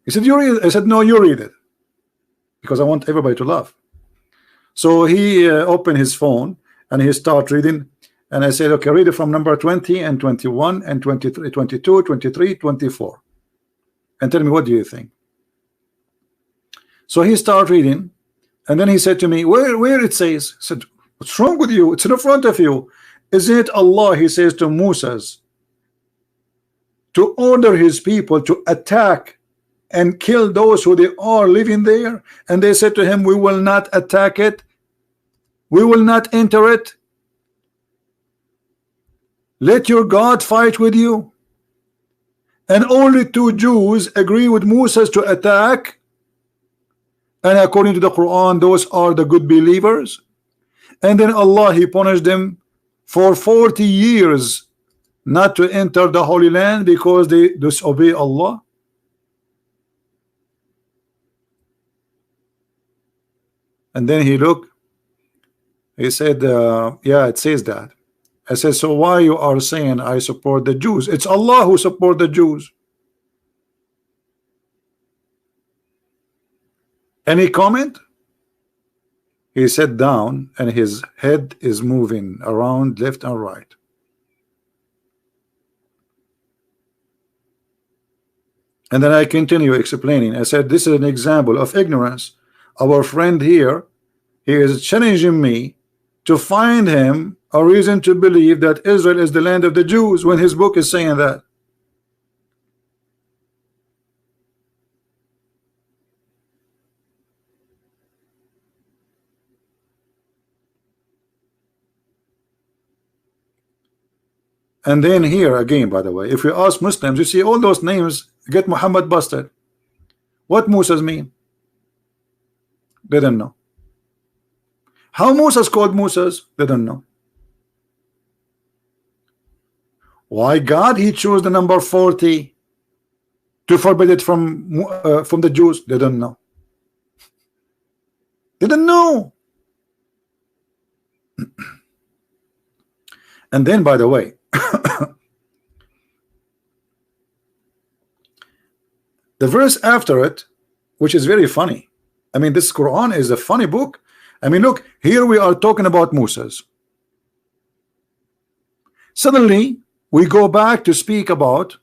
He said, "You read it." I said, "No, you read it," because I want everybody to laugh. So he opened his phone and he started reading, and I said, "Okay, read it from number 20 and 21 and 23, 22, 23, 24, and tell me what do you think." So he started reading, and then he said to me, where it says. I said, "What's wrong with you? It's in front of you. Isn't it Allah?" He says to Moses to order his people to attack and kill those who they are living there, and they said to him, "We will not attack it, we will not enter it. Let your God fight with you." And only two Jews agree with Moses to attack, and according to the Quran, those are the good believers. And then Allah, he punished them for 40 years not to enter the Holy Land because they disobey Allah. And then he looked, he said, "Yeah, it says that." I said, "So why you are saying I support the Jews? It's Allah who support the Jews." Any comment? He sat down and his head is moving around left and right. And then I continue explaining. I said, "This is an example of ignorance. Our friend here, he is challenging me to find him a reason to believe that Israel is the land of the Jews when his book is saying that." And then here again, by the way, if you ask Muslims, you see all those names get Muhammad busted. What Musa's mean? They don't know. How Musa's called Musa's? They don't know. Why God he chose the number 40 to forbid it from the Jews? They don't know. They don't know. And then, by the way, the verse after it, which is very funny. I mean, this Quran is a funny book. I mean, look, here we are talking about Musa's. Suddenly, we go back to speak about,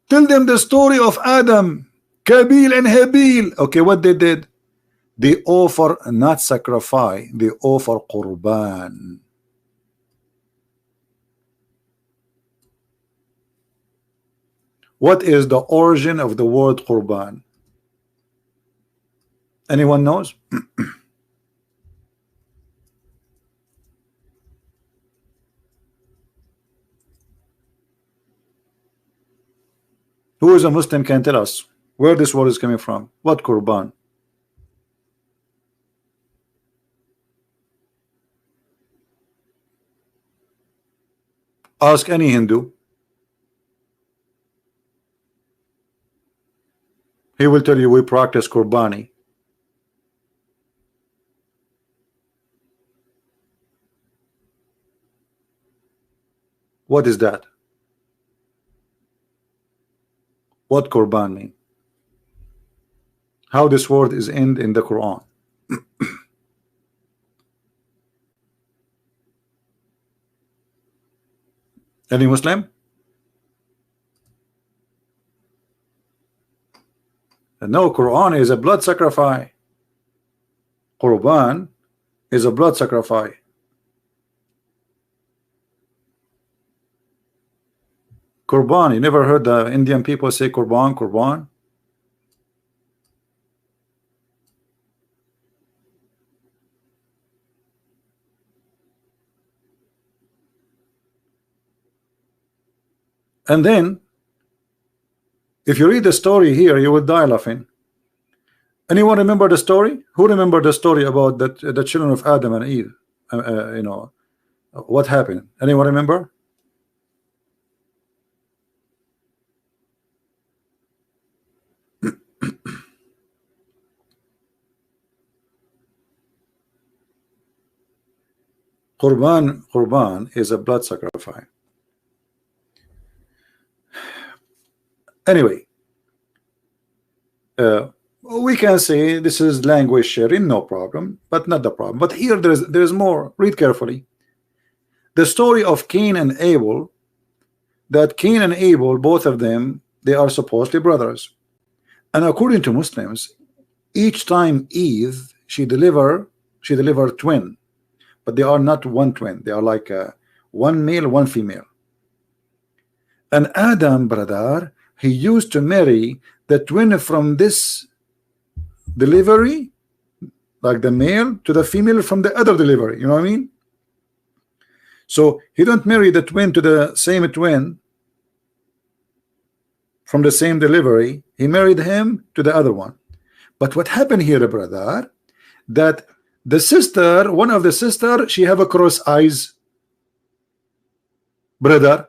tell them the story of Adam, Kabil and Habil. Okay, what they did? They offer not sacrifice, they offer Qurban. What is the origin of the word Qurban? Anyone knows? Who is a Muslim can tell us where this word is coming from? What Qurban? Ask any Hindu. He will tell you we practice Qurbani. What is that? What Qurban mean? How this word is in the Quran? Any Muslim? No, Quran is a blood sacrifice. Qurban is a blood sacrifice. Qurban, you never heard the Indian people say Qurban, Qurban? And then if you read the story here, you would die laughing. Anyone remember the story? Who remember the story about the children of Adam and Eve? You know what happened? Anyone remember? Qurban is a blood sacrifice. Anyway, we can say this is language sharing, no problem, but not the problem. But here there's more. Read carefully. The story of Cain and Abel, that Cain and Abel, both of them, they are supposedly brothers. And according to Muslims, each time Eve, she delivered twin, but they are not one twin. They are like one male, one female. And Adam, brother, he used to marry the twin from this delivery, like the male, to the female from the other delivery. You know what I mean? So he don't marry the twin to the same twin from the same delivery. He married him to the other one. But what happened here, brother, that the sister, one of the sister, she have a cross eyes, brother.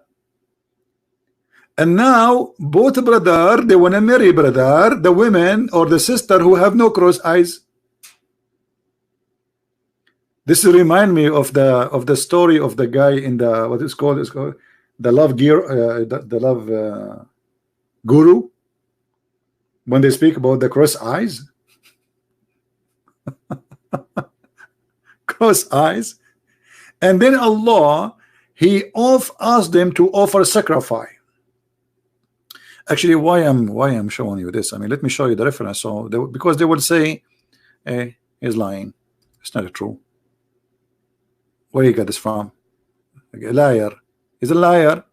And now both brother, they want to marry brother, the women or the sister who have no cross eyes. This remind me of the story of the guy in the what is called, the love gear, the love guru, when they speak about the cross eyes. Cross eyes. And then Allah, he asked them to offer sacrifice. Actually, why I'm showing you this? I mean, let me show you the reference. So because they would say, hey, he's lying. It's not true. Where you got this from? A liar. He's a liar.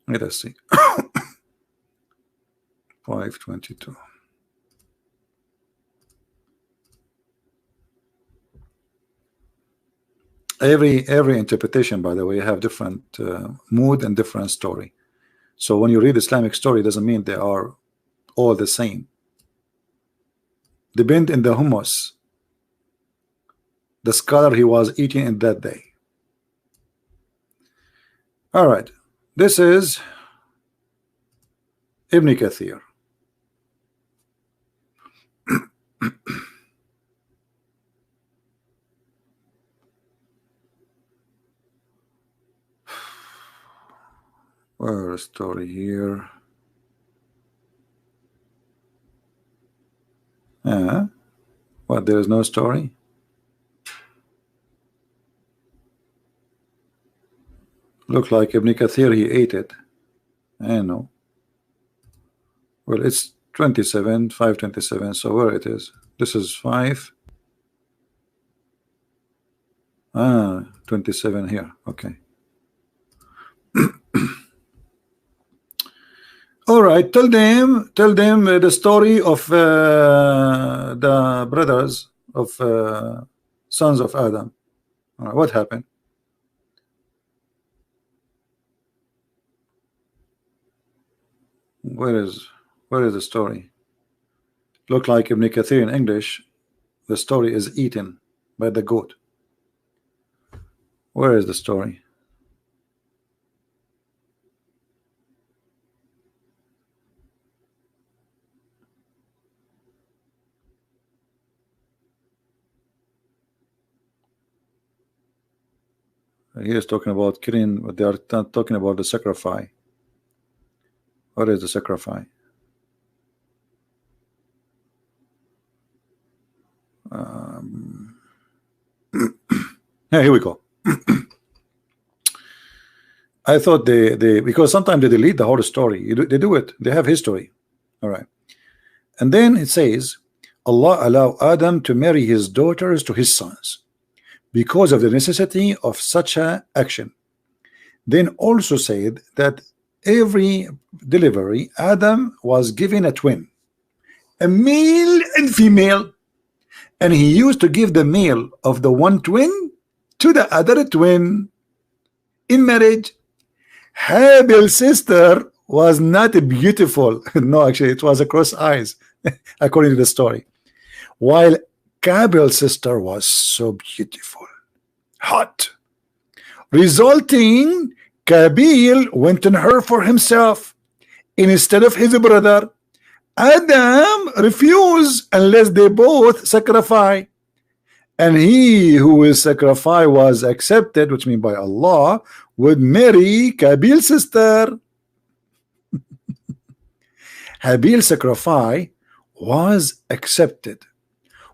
Let us see. 522. Every interpretation, by the way, have different mood and different story. So when you read Islamic story, doesn't mean they are all the same. Depend in the hummus, the scholar he was eating in that day. All right, this is Ibn Kathir. Where is story here? What, there is no story? Look like Ibn Kathir, he ate it. I know. Well, it's 27, 527. So where it is? This is 5. 27 here. Okay. All right. Tell them the story of the brothers of sons of Adam. What happened? Where is the story? Look like Ibn Kathir in English. The story is eaten by the goat. Where is the story? He is talking about killing, but they are talking about the sacrifice. What is the sacrifice? Yeah, here we go. I thought they because sometimes they delete the whole story. They do it. They have history. All right. And then it says, Allah allow Adam to marry his daughters to his sons because of the necessity of such a action. Then also said that every delivery Adam was given a twin, a male and female, and he used to give the male of the one twin to the other twin in marriage. Habil's sister was not beautiful. No, actually it was across eyes according to the story, while Kabil's sister was so beautiful, hot, resulting Kabil went on her for himself instead of his brother. Adam refused unless they both sacrifice, and he who will sacrifice was accepted, which means by Allah, would marry Kabil's sister. Habil's sacrifice was accepted,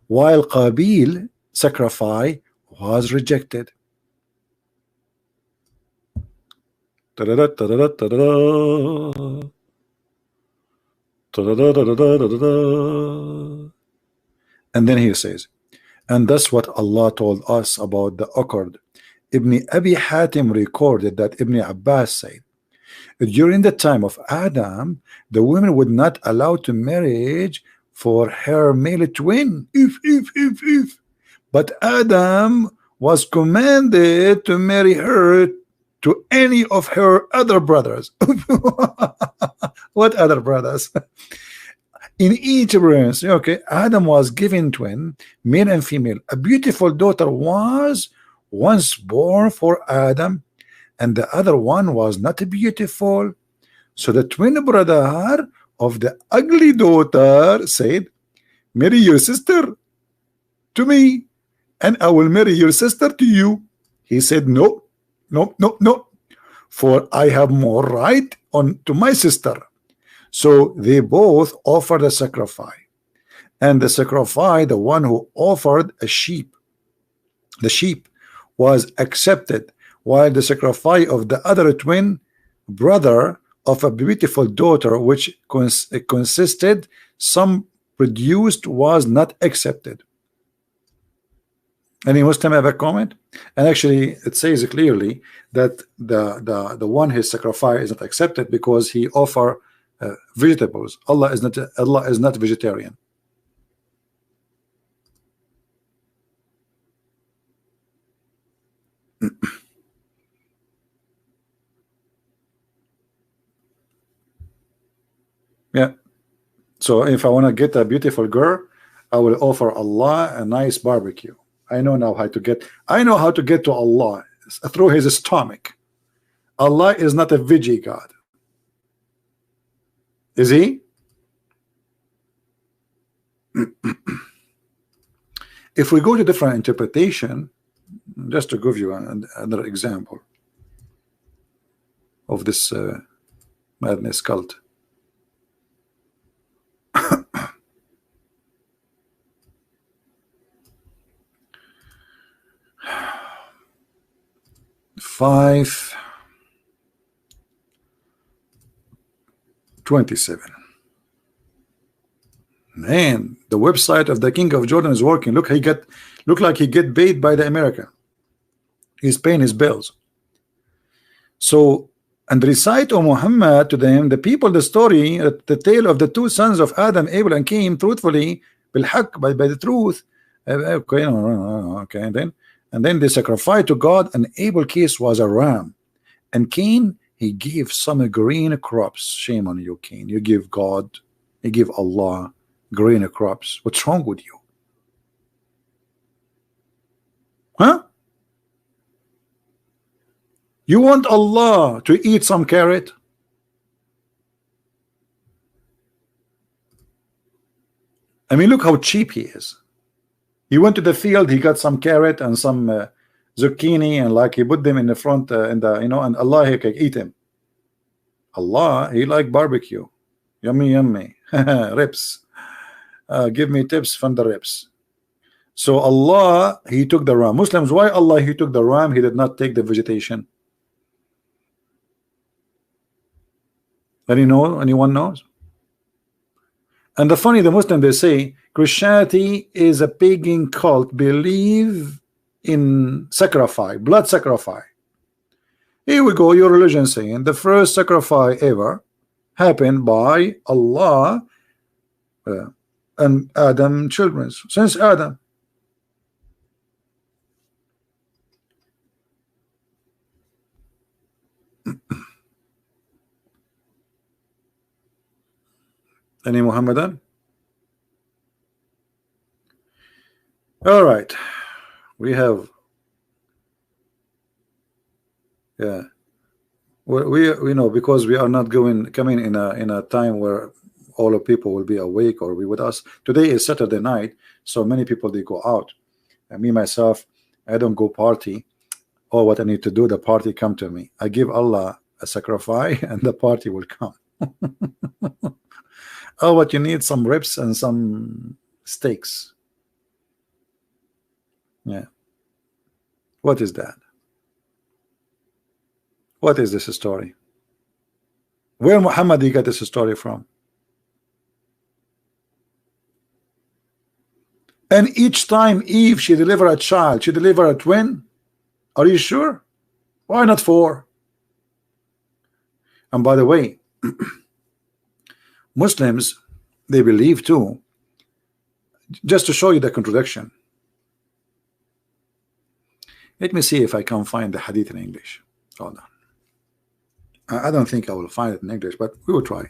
while Qabil sacrifice was rejected. And then he says, and that's what Allah told us about the occurred. Ibn Abi Hatim recorded that Ibn Abbas said, during the time of Adam, the women would not allow to marriage for her male twin, if. But Adam was commanded to marry her to any of her other brothers. What other brothers? In each branch, okay, Adam was given twin, male and female. A beautiful daughter was once born for Adam, and the other one was not beautiful. So the twin brother of the ugly daughter said, marry your sister to me, and I will marry your sister to you. He said, no, for I have more right on to my sister. So they both offered a sacrifice, and the sacrifice, the one who offered a sheep, the sheep was accepted, while the sacrifice of the other twin brother of a beautiful daughter, which consisted some produced, was not accepted. Any Muslim have a comment? And actually it says clearly that the one his sacrifice is not accepted because he offer vegetables. Allah is not vegetarian. So if I want to get a beautiful girl, I will offer Allah a nice barbecue. I know now how to get. I know how to get to Allah through His stomach. Allah is not a veggie God, is He? If we go to different interpretation, just to give you another example of this madness cult. Five 27. Man, the website of the King of Jordan is working. Look, look like he get paid by the American. He's paying his bills. So, and recite, O Muhammad, to them, the people, the story, the tale of the two sons of Adam, Abel and Cain, truthfully, بالحق, by the truth. Okay, okay, and then they sacrificed to God. And Abel's case was a ram, and Cain, he gave some green crops. Shame on you, Cain. You give God, you give Allah green crops. What's wrong with you? Huh? You want Allah to eat some carrot? I mean, look how cheap he is. He went to the field, he got some carrot and some zucchini, and like he put them in the front, and Allah, he can eat him. Allah, he like barbecue. Yummy, yummy. Ribs. Give me tips from the ribs. So Allah, he took the ram. Muslims, why Allah, he took the ram? He did not take the vegetation. Anyone knows? And the funny, the Muslim, they say Christianity is a pagan cult, believe in sacrifice, blood sacrifice. Here we go, your religion saying the first sacrifice ever happened by Allah and Adam children, since Adam. Any Mohammedan? All right, we have, yeah, we know, because we are not coming in a time where all the people will be awake or be with us. Today is Saturday night, so many people, they go out, and me myself, I don't go party. Or what I need to do, the party come to me. I give Allah a sacrifice and the party will come. Oh, what you need, some ribs and some steaks. Yeah. What is that? What is this story? Where Muhammad he got this story from? And each time Eve, she delivered a child, she delivered a twin. Are you sure? Why not 4? And by the way, Muslims, they believe too, just to show you the contradiction. Let me see if I can find the hadith in English. Hold on. I don't think I will find it in English, but we will try.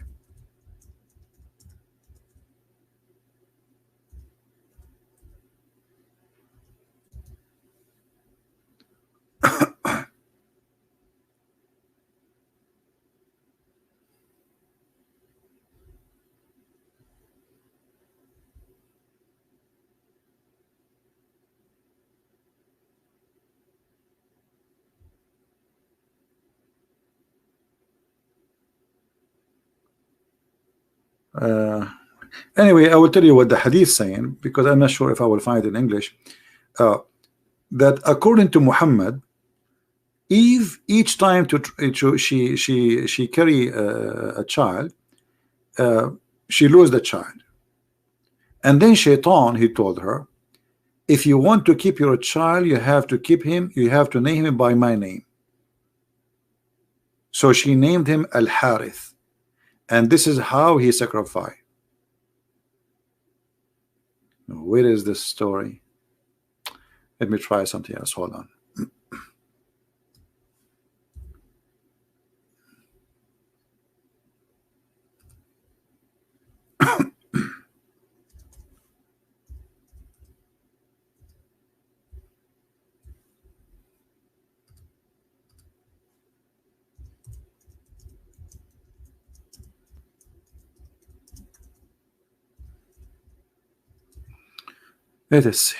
Anyway, I will tell you what the hadith is saying, because I'm not sure if I will find it in English. That according to Muhammad, Eve, each time she carry a child, she lose the child, and then Shaitan, he told her, if you want to keep your child, you have to keep him, you have to name him by my name. So she named him Al-Harith, and this is how he sacrificed. Where is this story? Let me try something else. Hold on. Let us see.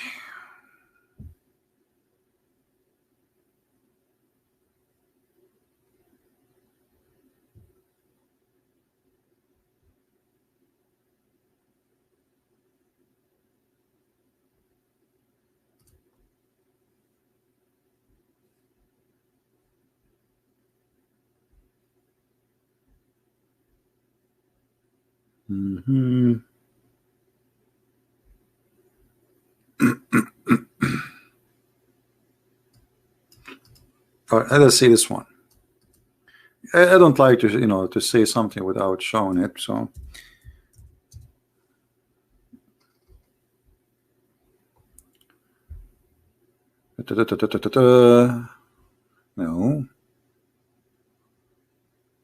All right, let us see this one. I don't like to, to say something without showing it. So no,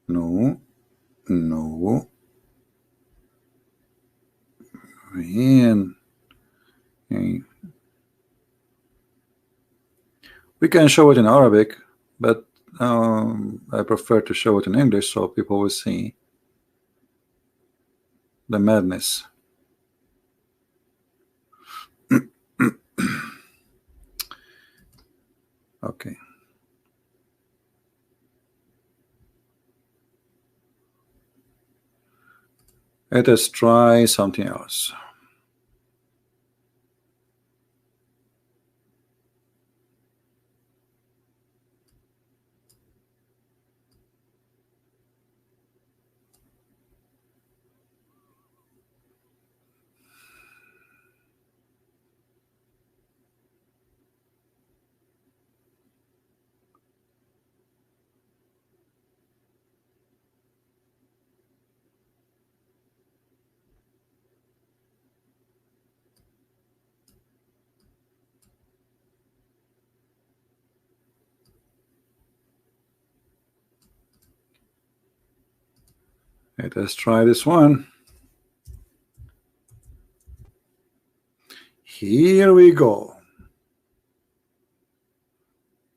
no, no. Man. Okay. We can show it in Arabic, but I prefer to show it in English so people will see the madness. Okay. Let us try something else. Let us try this one. Here we go.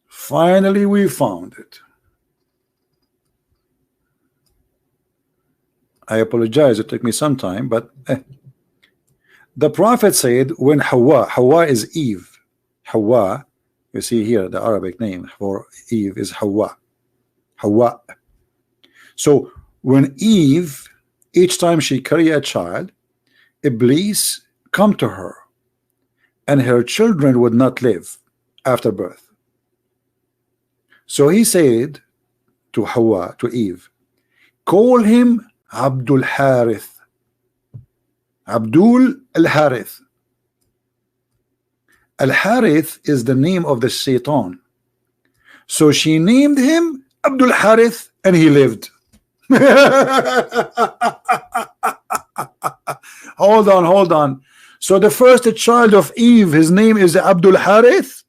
Finally, we found it. I apologize, it took me some time, but the Prophet said when Hawa is Eve. Hawa, you see here the Arabic name for Eve is Hawa. Hawa. So when Eve, each time she carry a child, Iblis come to her, and her children would not live after birth. So he said to Hawa, to Eve, call him Abdul Harith. Abdul al-Harith. Al-Harith is the name of the Shaitan. So she named him Abdul Harith, and he lived. Hold on. So the first child of Eve, his name is Abdul Harith.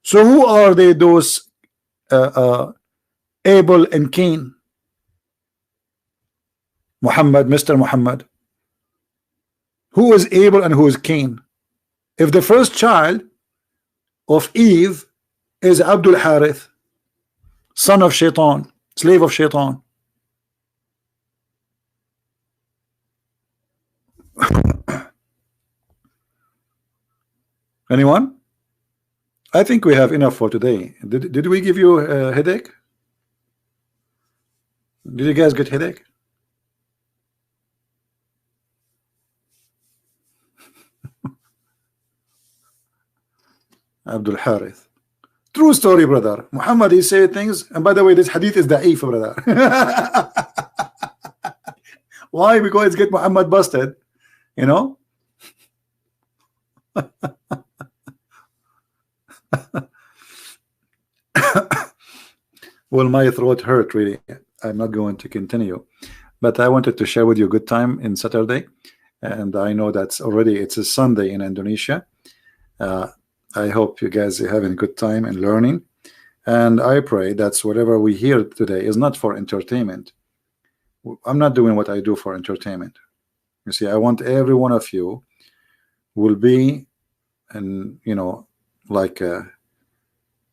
So who are they, those Abel and Cain? Muhammad, Mr. Muhammad. Who is Abel and who is Cain? If the first child of Eve is Abdul Harith, son of Shaitan, slave of Shaitan. Anyone? I think we have enough for today. Did we give you a headache? Did you guys get headache? Abdul Harith. True story, brother. Muhammad, he said things, and by the way, this hadith is da'if, brother. Why? Because it's get Muhammad busted, you know. Well, my throat hurt really. I'm not going to continue, but I wanted to share with you a good time in Saturday, and I know that's already it's a Sunday in Indonesia. I hope you guys are having a good time and learning, and I pray that's whatever we hear today is not for entertainment. I'm not doing what I do for entertainment. You see, I want every one of you will be, and like a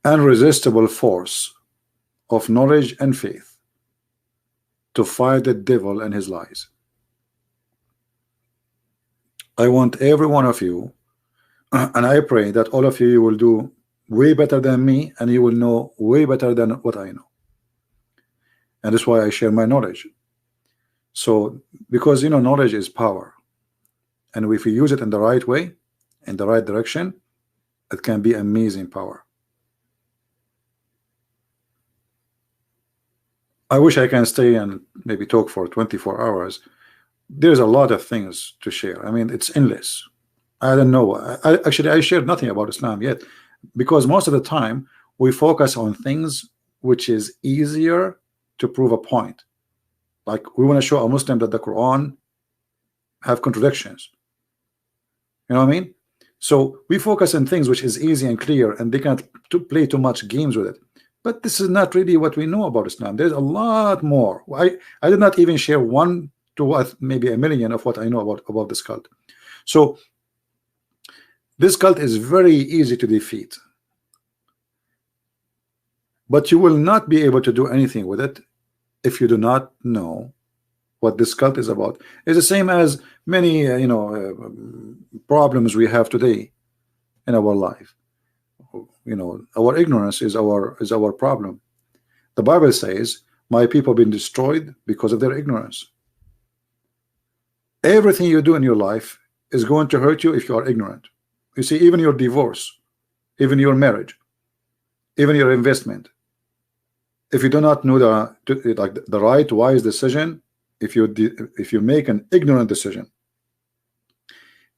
irresistible force of knowledge and faith to fight the devil and his lies. I want every one of you, and I pray that all of you will do way better than me, and you will know way better than what I know. And that's why I share my knowledge. So, because knowledge is power, and if we use it in the right way, in the right direction, it can be amazing power. I wish I can stay and maybe talk for 24 hours. There's a lot of things to share. I mean, it's endless. I don't know. Actually, I shared nothing about Islam yet, because most of the time we focus on things which is easier to prove a point. Like, we want to show a Muslim that the Quran have contradictions. You know what I mean? So we focus on things which is easy and clear, and they can't play too much games with it. But this is not really what we know about Islam. There's a lot more. I did not even share 1 to maybe 1 million of what I know about this cult. So this cult is very easy to defeat, but you will not be able to do anything with it if you do not know what this cult is about. It's the same as many problems we have today in our life. Our ignorance is our problem. The Bible says, my people have been destroyed because of their ignorance. Everything you do in your life is going to hurt you if you are ignorant. You see, even your divorce, even your marriage, even your investment, if you do not know the right wise decision, if you make an ignorant decision,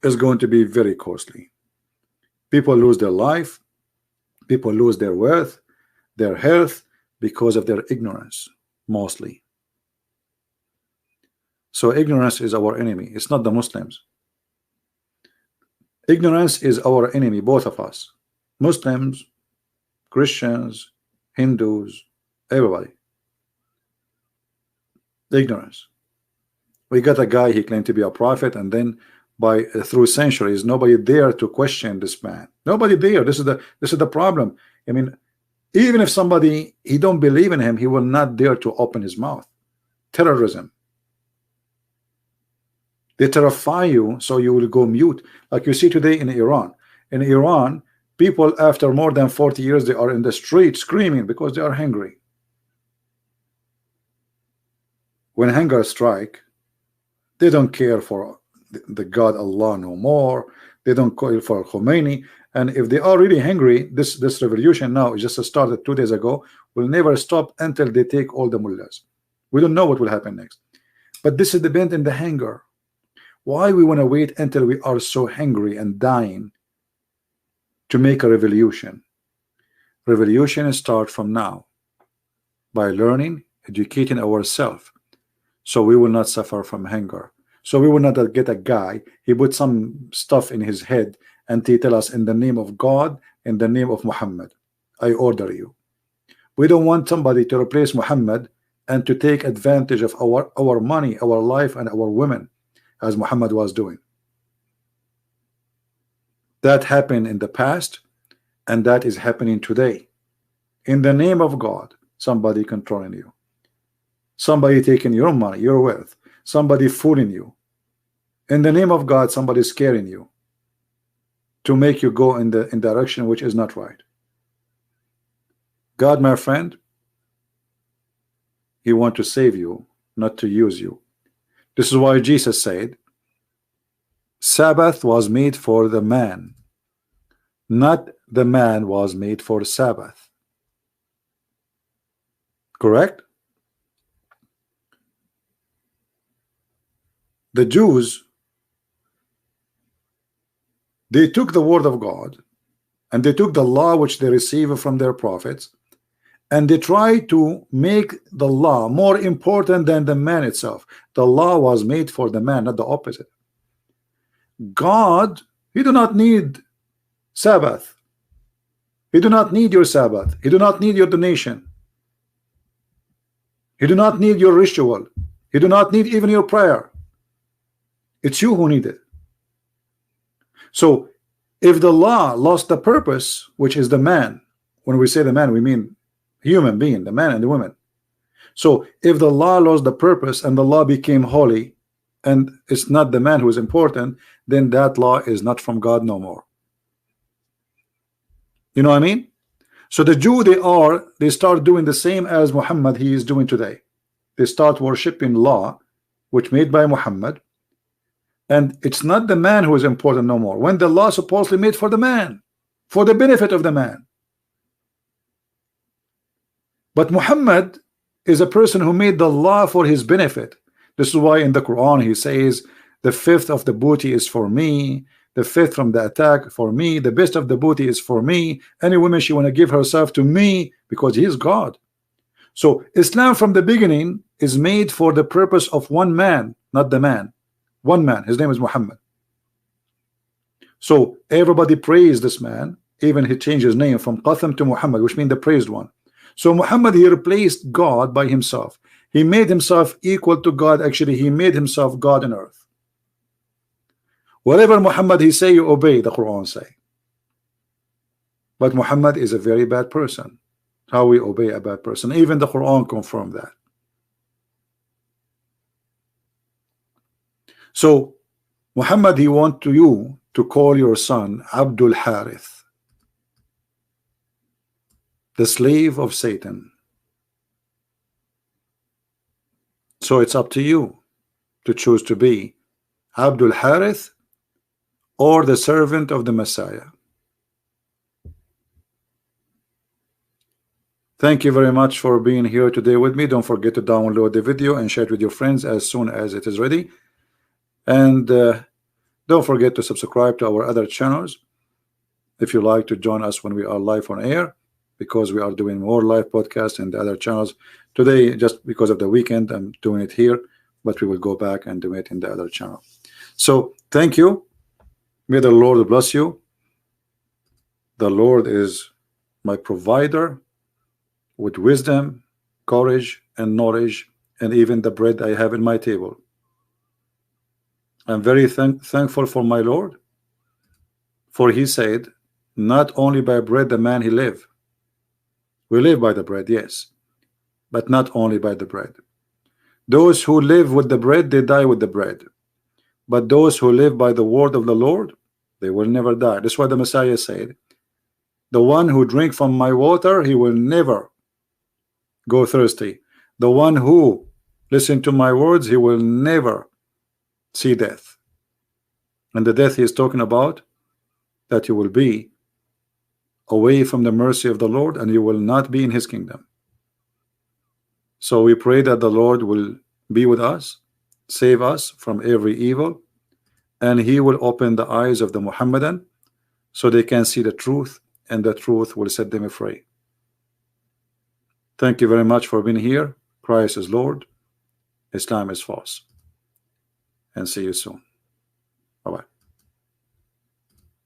it's going to be very costly. People lose their life, people lose their worth, their health, because of their ignorance, mostly. So ignorance is our enemy. It's not the Muslims. Ignorance is our enemy, both of us, Muslims, Christians, Hindus, everybody. Ignorance. We got a guy, he claimed to be a prophet, and then through centuries nobody dare to question this man. Nobody dare. This is the problem. I mean, even if somebody, he don't believe in him, he will not dare to open his mouth. Terrorism. They terrify you, so you will go mute. Like you see today in Iran. In Iran, people after more than 40 years, they are in the street screaming because they are hungry. When hunger strike, they don't care for the God Allah no more. They don't care for Khomeini. And if they are really hungry, this revolution now is just started 2 days ago, will never stop until they take all the mullahs. We don't know what will happen next. But this is dependent on the hunger. Why we want to wait until we are so hungry and dying to make a revolution? Revolution starts from now, by learning, educating ourselves, so we will not suffer from hunger. So we will not get a guy, he put some stuff in his head and he tell us, in the name of God, in the name of Muhammad, I order you. We don't want somebody to replace Muhammad and to take advantage of our money, our life, and our women, as Muhammad was doing. That happened in the past, and that is happening today. In the name of God, somebody controlling you, somebody taking your money, your wealth, somebody fooling you. In the name of God, somebody scaring you to make you go in direction which is not right. God, my friend, he wants to save you, not to use you. This is why Jesus said, Sabbath was made for the man, not the man was made for Sabbath. Correct? The Jews, they took the word of God and they took the law which they received from their prophets, and they tried to make the law more important than the man itself. The law was made for the man, not the opposite. God, he do not need Sabbath. He do not need your Sabbath. He do not need your donation. He do not need your ritual. He do not need even your prayer. It's you who need it. So if the law lost the purpose, which is the man, when we say the man, we mean human being, the man and the woman. So if the law lost the purpose and the law became holy, and it's not the man who is important, then that law is not from God no more. You know what I mean? So the Jew, they start doing the same as Muhammad he is doing today. They start worshiping law which made by Muhammad, and it's not the man who is important no more, when the law supposedly made for the man, for the benefit of the man. But Muhammad is a person who made the law for his benefit. This is why in the Quran he says, the fifth of the booty is for me, the fifth from the attack for me, the best of the booty is for me, any woman she want to give herself to me, because he is God. So Islam from the beginning is made for the purpose of one man, not the man. One man, his name is Muhammad. So everybody praised this man, even he changed his name from Qatham to Muhammad, which means the praised one. So Muhammad, he replaced God by himself. He made himself equal to God. Actually, he made himself God on earth. Whatever Muhammad he say, you obey, the Quran say. But Muhammad is a very bad person. How we obey a bad person? Even the Quran confirmed that. So Muhammad, he want you to call your son Abdul Harith, the slave of Satan. So it's up to you to choose to be Abdul Harith or the servant of the Messiah. Thank you very much for being here today with me. Don't forget to download the video and share it with your friends as soon as it is ready. And don't forget to subscribe to our other channels if you like to join us when we are live on air, because we are doing more live podcasts in the other channels. Today, just because of the weekend, I'm doing it here, but we will go back and do it in the other channel. So thank you. May the Lord bless you. The Lord is my provider with wisdom, courage, and knowledge, and even the bread I have in my table. I'm very thankful for my Lord, for he said, not only by bread the man he live. We live by the bread, yes, but not only by the bread. Those who live with the bread, they die with the bread. But those who live by the word of the Lord, they will never die. That's why the Messiah said, the one who drink from my water, he will never go thirsty. The one who listen to my words, he will never see death. And the death he is talking about, that you will be away from the mercy of the Lord, and you will not be in his kingdom. So we pray that the Lord will be with us, save us from every evil, and he will open the eyes of the Mohammedan so they can see the truth, and the truth will set them free. Thank you very much for being here. Christ is Lord, Islam is false, and see you soon.